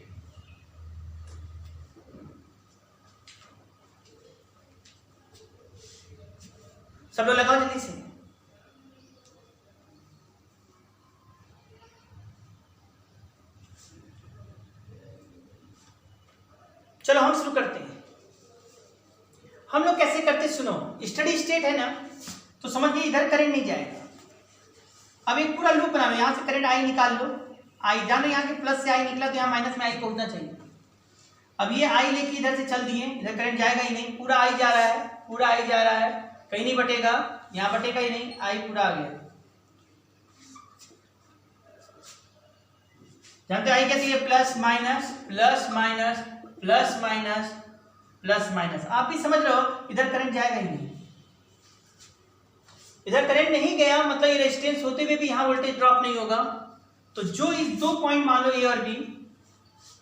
सब लोग लगाओ जल्दी से। चलो हम शुरू करते हैं। हम लोग कैसे करते सुनो, स्टडी स्टेट है ना, तो समझिए इधर करंट नहीं जाएगा। अब एक पूरा लूप बना लो, यहां से करंट आई निकाल लो, आई जानो, यहाँ के प्लस से आई निकला तो यहाँ माइनस में आई पहुंचना चाहिए। अब ये आई लेके इधर से चल दिए, इधर करंट जाएगा ही नहीं, पूरा आई जा रहा है, पूरा आई जा रहा है, कहीं नहीं बटेगा, यहाँ बटेगा ही नहीं, आई पूरा आ गया। जानते आई कैसे? ये plus minus plus minus plus minus plus minus. आप भी समझ रहे हो, इधर करंट जाएगा ही नहीं, इधर करंट नहीं गया मतलब ये रेजिस्टेंस होते हुए भी यहाँ वोल्टेज ड्रॉप नहीं होगा। तो जो इस दो पॉइंट मान लो ए और बी,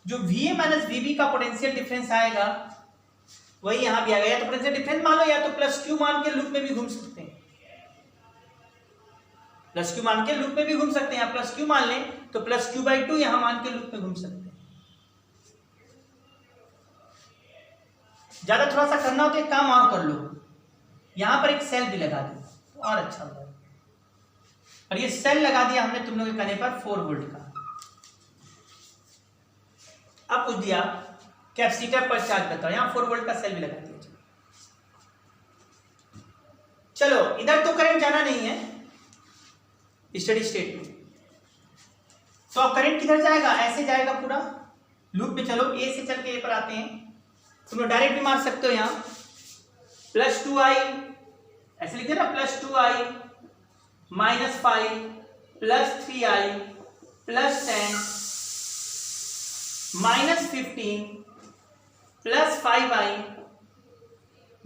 जो VA माइनस VB का पोटेंशियल डिफरेंस आएगा वही यहां भी आएगा। या तो पोटेंशियल डिफरेंस मान लो, या तो प्लस क्यू मान के लूप में भी घूम सकते हैं, प्लस क्यू मान के लूप में भी घूम सकते हैं, या प्लस क्यू मान लें तो प्लस क्यू बाई 2 यहां मान के लूप में घूम सकते हैं। ज्यादा थोड़ा सा करना हो तो एक काम और कर लो, यहां पर एक सेल भी लगा दो तो और अच्छा होगा। और ये सेल लगा दिया हमने तुम लोगों के कहने पर 4 वोल्ट का। अब पूछ दिया कैपेसिटर पर चार्ज बताओ, यहां 4 वोल्ट का सेल भी लगा दिया। चलो इधर तो करंट जाना नहीं है स्टडी स्टेट में, तो अब करंट किधर जाएगा? ऐसे जाएगा पूरा लूप में। चलो ए से चल के ए पर आते हैं, तुम लोग डायरेक्ट भी मार सकते हो, यहां प्लस 2i ऐसे लिखते ना, plus 2i minus 5 plus 3i plus 10 minus 15 plus 5i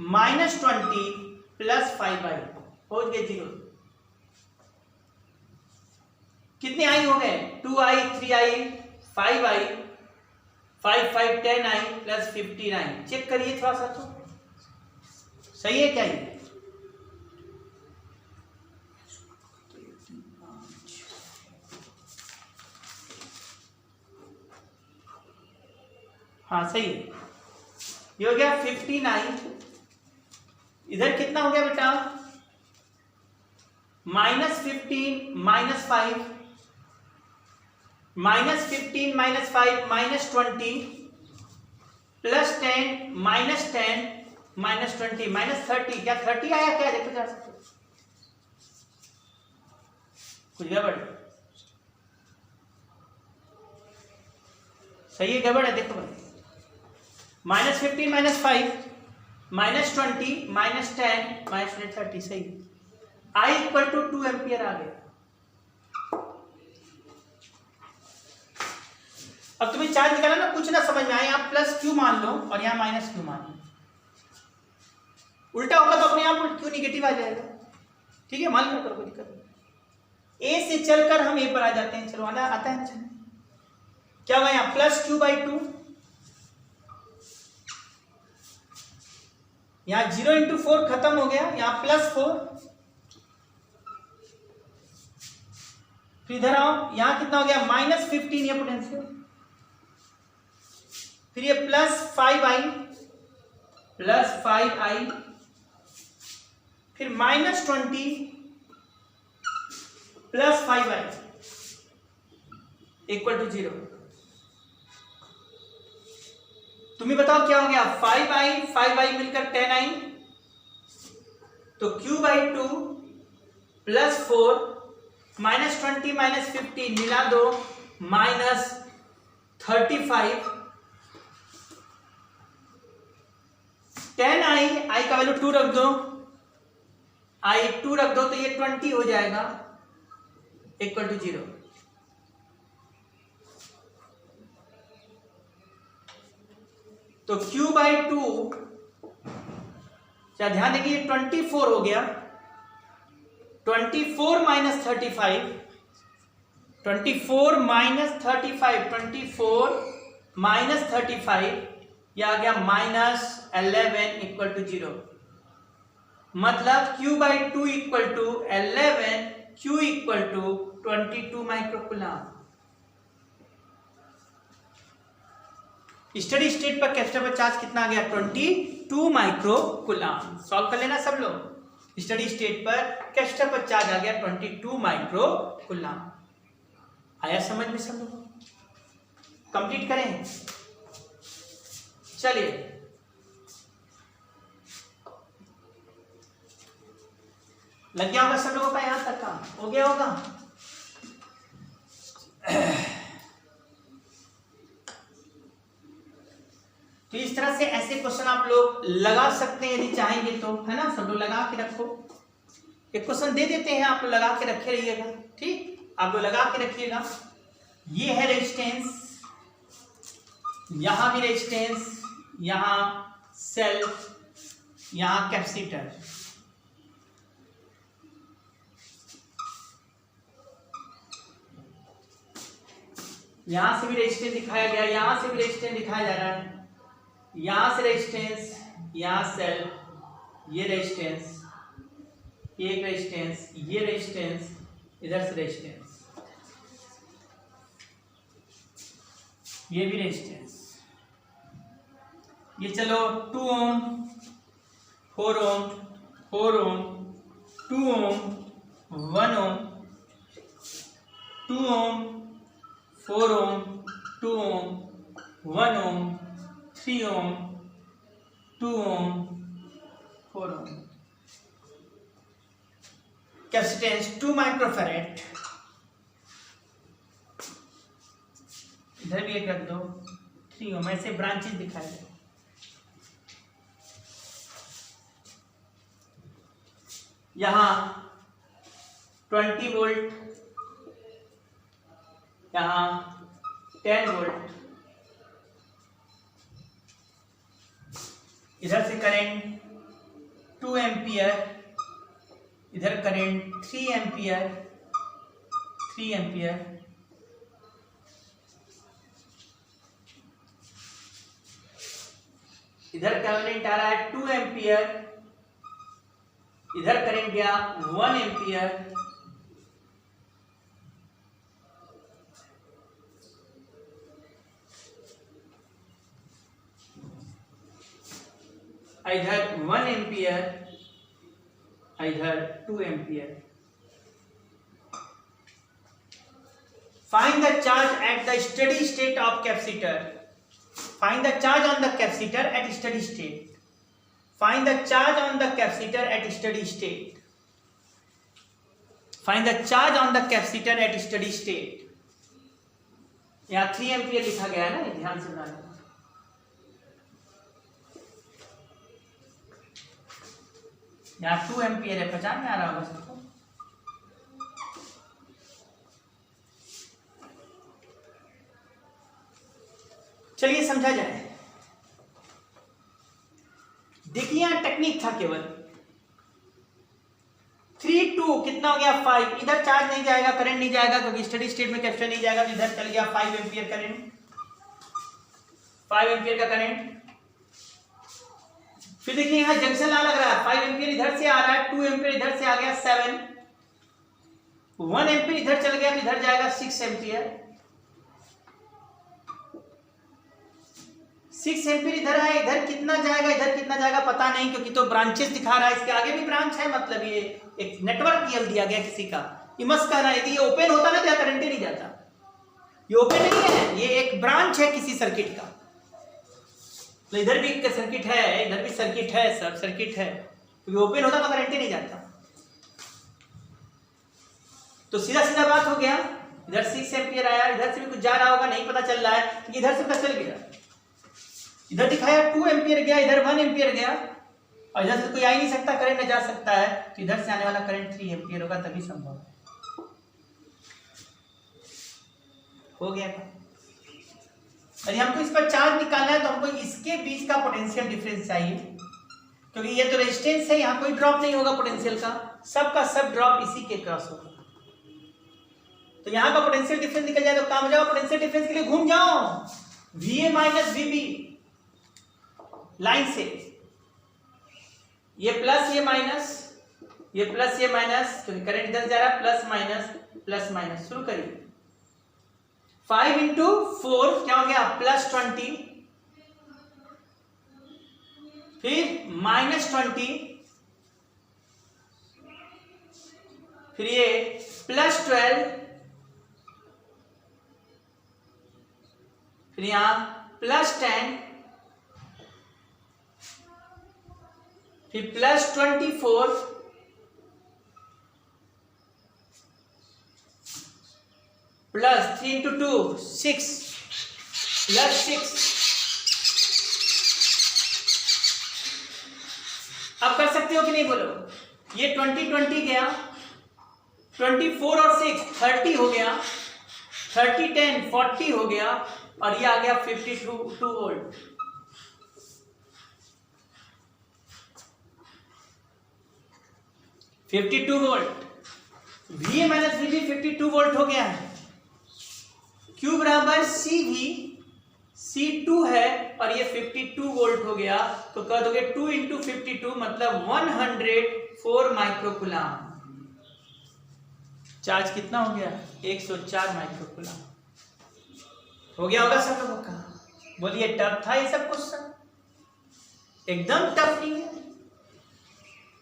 -20 plus 5i हो गए 0। कितने आई हो गए? 2i, 3i, 5i, 5 5 10i plus 59। Check करिए थोड़ा सा तो सही है क्या ये? हाँ सही है, ये हो गया 59। इधर कितना हो गया बेटा? -15 -5 -15 -5 -20 प्लस 10 -10 -20 -30। क्या 30 आया क्या? देखो जा सकते कुछ गड़बड़? सही है गड़बड़ है? देखो भाई, -15 -5 -20 -10 -30 सही। I = 2 एम्पियर आ गया। अब तुम्हें चार्ज निकाला ना, कुछ ना समझ में आए, यहाँ प्लस क्यू मान लो और यहाँ माइनस क्यू मान लो। उल्टा होगा तो अपने आप क्यू निगेटिव आ जाएगा। ठीक है, मान लो, करो कोई दिक्कत नहीं। ए से चलकर हम ए पर आ जाते हैं। चलो आना आता है। चलो क्या होगा यहाँ? +q/2। यहाँ 0 × 4 खत्म हो गया, यहाँ +4। फिर इधर आओ, यहाँ कितना हो गया? -15 ये पोटेंशियल। फिर ये +5i फिर -20 प्लस 5i = 0। तुम्हें बताओ क्या हो गया? 5i मिलकर 10i, तो q/2 +4 -20 -15 मिला दो -35 10i, i का वैल्यू 2 रख दो, i 2 रख दो तो ये 20 हो जाएगा = 0। तो q/2 क्या ध्यान देंगे, ये 24 हो गया। 24 - 35 24 - 35 24 - 35 यह आ गया -11 = 0। मतलब q/2 = 11, q = 22 microcoulomb. Steady state पर कैपेसिटर पर चार्ज कितना आ गया? 22 माइक्रोकूलम। सॉल्व कर लेना सब लोग। स्टडी स्टेट पर कैपेसिटर पर चार्ज आ गया 22 माइक्रोकूलम। आया समझ में सब लोग? कंप्लीट करें। चलिए लग गया होगा सब लोगों का? यहां तक का हो गया होगा। तो इस तरह से ऐसे क्वेश्चन आप लोग लगा सकते हैं यदि चाहेंगे तो, है ना? सब लोग लगा के रखो। एक क्वेश्चन दे देते हैं, आप लोग लगा के रखे रहिएगा। ठीक, आप लोग लगा के रखिएगा। ये है रेजिस्टेंस, यहां भी रेजिस्टेंस, यहां सेल्फ, यहां कैपेसिटर। यहां से भी रेजिस्टेंस दिखाया गया, यहां से भी रेजिस्टेंस दिखाया जा रहा है। यहां से रेजिस्टेंस, यहां सेल्फ, ये रेजिस्टेंस, एक रेजिस्टेंस, ये रेजिस्टेंस, इधर से रेजिस्टेंस, ये भी रेजिस्टेंस। ये चलो 2 ओम, 4 ओम, 4 ओम, 2 ओम, 1 ओम, 2 ओम, 4 ओम, 2 ओम, 1 ओम, 3 ओम, 2 ओम, 4 ओम। Capacitance 2 microfarad. इधर भी एक रख दो, 3 ओम। ऐसे ब्रांचेस दिखाए गए। यहां 20 वोल्ट, यहां 10 वोल्ट, इधर से करंट 2 एम्पियर, इधर करंट 3 एम्पियर, 3 एम्पियर, इधर करंट आ रहा है 2 एम्पियर, इधर करंट गया 1 एम्पियर, इधर 1 एम्पियर, इधर 2 ampere. Find the charge at the steady state of capacitor. Find the charge on the capacitor at steady state. Find the charge on the capacitor at steady state. Find the charge on the capacitor at steady state. यहाँ 3 ampere लिखा गया है ना, ध्यान से बनाना। यहाँ 2 ampere है, पहचान में आ रहा होगा सबको। चलिए समझा जाए। देखिए यहां टेक्निक था केवल 3 2 कितना हो गया 5, इधर चार्ज नहीं जाएगा, करंट नहीं जाएगा क्योंकि स्टेडी स्टेट में कैपेसिटर नहीं जाएगा, तो इधर चल गया 5 एम्पियर करंट, 5 एम्पियर का करंट। फिर देखिए यहां जंक्शन ला लग रहा है, 5 एम्पियर इधर से आ रहा है, 2 एम्पियर इधर से आ गया 7, 1 एम्पियर इधर चल गया तो इधर जाएगा 6 एम्पियर, 6 एम्पियर इधर है, इधर कितना जाएगा, इधर कितना जाएगा पता नहीं क्योंकि तो ब्रांचेस दिखा रहा है, इसके आगे भी ब्रांच है, मतलब ये एक नेटवर्क दिया गया किसी का। इमस कह रहा है यदि ये ओपन होता ना तो करंट ही नहीं जाता, ये ओपन नहीं है, ये एक ब्रांच है किसी सर्किट का। तो इधर भी सर्किट है, इधर भी सर्किट है, सब सर्किट है, क्योंकि ओपन होता तो करंट ही नहीं जाता। तो सीधा सीधा बात हो गया, इधर 6 एम्पियर आया, इधर से भी कुछ जा रहा होगा नहीं पता चल रहा है, तो इधर से पता चल गया, इधर दिखाया 2 एम्पियर गया, इधर 1 एम्पियर गया, और इधर से कोई आ ही नहीं सकता, करंट जा सकता है, तो इधर से आने वाला करंट 3 एम्पियर होगा, तभी संभव है। हो गया था। यदि हमको इस पर चार्ज निकालना है तो हमको इसके बीच का पोटेंशियल डिफरेंस चाहिए, क्योंकि ये तो रेजिस्टेंस है, यहाँ कोई ड्रॉप नहीं होगा पोटेंशियल का सब ड्रॉप इसी के क्रॉस होगा। तो यहाँ का पोटेंशियल डिफरेंस निकल जाए तो काम हो जाओ, पोटेंशियल डिफरेंस के लिए घूम जाओ, VA माइनस VB लाइन से, ये प्लस ये माइनस, ये प्लस ये माइनस, क्योंकि करंट इधर जा रहा है, प्लस माइनस शुरू करिए। 5 इंटू 4 क्या हो गया +20, फिर -20, फिर ये +12, फिर यहां +10, फिर +24, +3 इंटू 2 6, +6। अब कर सकते हो कि नहीं बोलो, ये 20 गया, 24 और 6 30 हो गया, 30 10 40 हो गया, और ये आ गया 52 volt. VA minus VB 52 volt हो गया है। Q बराबर CV, C2 है और ये 52 वोल्ट हो गया, तो कह दोगे 2 इंटू 52 मतलब 104 माइक्रोकुलाम। चार्ज कितना हो गया 104 माइक्रोकुलाम हो गया होगा सब लोगों का। बोलिए टफ था ये सब क्वेश्चन? एकदम टफ नहीं है,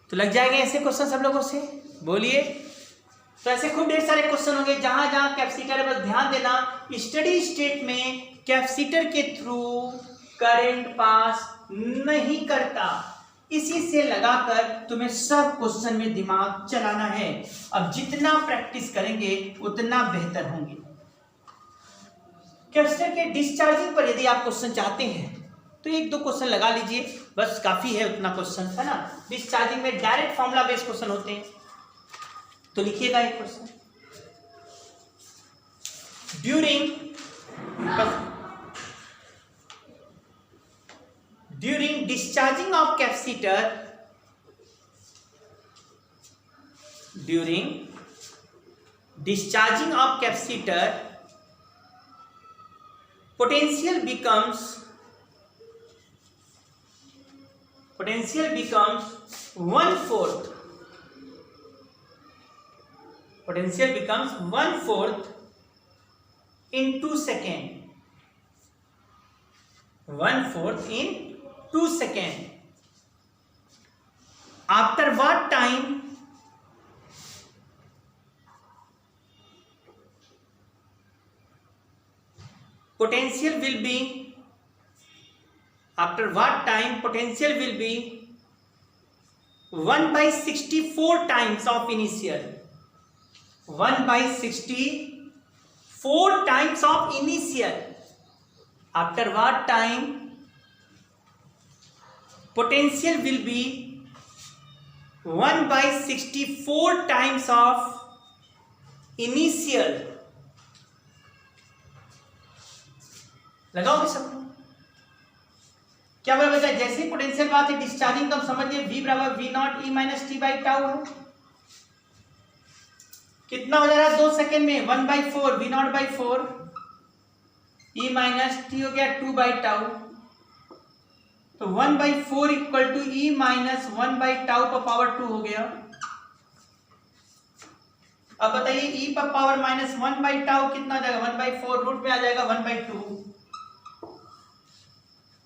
तो लग जाएंगे ऐसे क्वेश्चन सब लोगों से? बोलिए। तो ऐसे खूब ढेर सारे क्वेश्चन होंगे जहां जहां कैपेसिटर है, बस ध्यान देना स्टडी स्टेट में कैपेसिटर के थ्रू करंट पास नहीं करता, इसी से लगाकर तुम्हें सब क्वेश्चन में दिमाग चलाना है। अब जितना प्रैक्टिस करेंगे उतना बेहतर होंगे। कैपेसिटर के डिस्चार्जिंग पर यदि आप क्वेश्चन चाहते हैं तो 1-2 क्वेश्चन लगा लीजिए, बस काफी है उतना क्वेश्चन, है ना। डिस्चार्जिंग में डायरेक्ट फॉर्मूला बेस्ड क्वेश्चन होते हैं, तो लिखिएगा एक question. During discharging of capacitor during discharging of capacitor potential becomes 1/4. Potential becomes 1/4 in 2 seconds. 1/4 in 2 seconds. After what time potential will be 1/64 times of initial. 1/64 times of initial. After what time potential will be 1/64 times of initial. लगाओगे सब लोग? क्या बोला बेटा? जैसे ही potential बात है discharging, तो हम समझिए V बराबर V naught E minus T by tau है। कितना हो जाएगा 2 सेकेंड में? 1/4 V naught by 4 E minus T हो गया 2 बाई टाउ। तो 1/4 equal to E minus 1 by tau पर पावर 2 हो गया। अब बताइए E पर पावर माइनस 1 बाई टाउ कितना हो जाएगा? 1/4 रूट में आ जाएगा 1/2।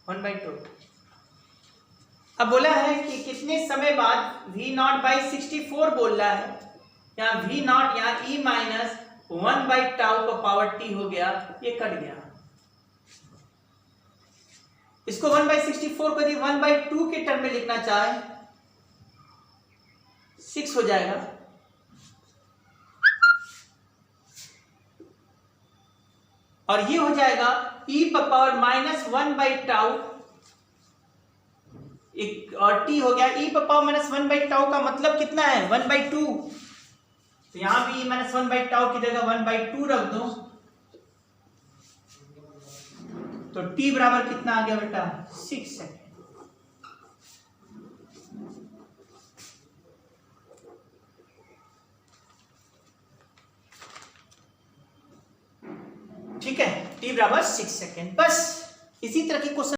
1/2। अब बोला है कि कितने समय बाद V नॉट बाई 64 बोल रहा है। यहाँ V नॉट, यहाँ E माइनस 1 बाई टाउ का पावर T हो गया, ये कट गया। इसको 1/64 को यदि 1/2 के टर्म में लिखना चाहे 6 हो जाएगा। और ये हो जाएगा E पर पावर माइनस 1 बाई टाउ, और T हो गया E पर पावर माइनस 1 बाई टाउ का मतलब कितना है? 1/2। तो यहां भी E माइनस 1 बाई टाउ की जगह 1/2 रख दो, तो T बराबर कितना आ गया बेटा? 6 सेकेंड। ठीक है, T बराबर 6 सेकेंड। बस इसी तरह की क्वेश्चन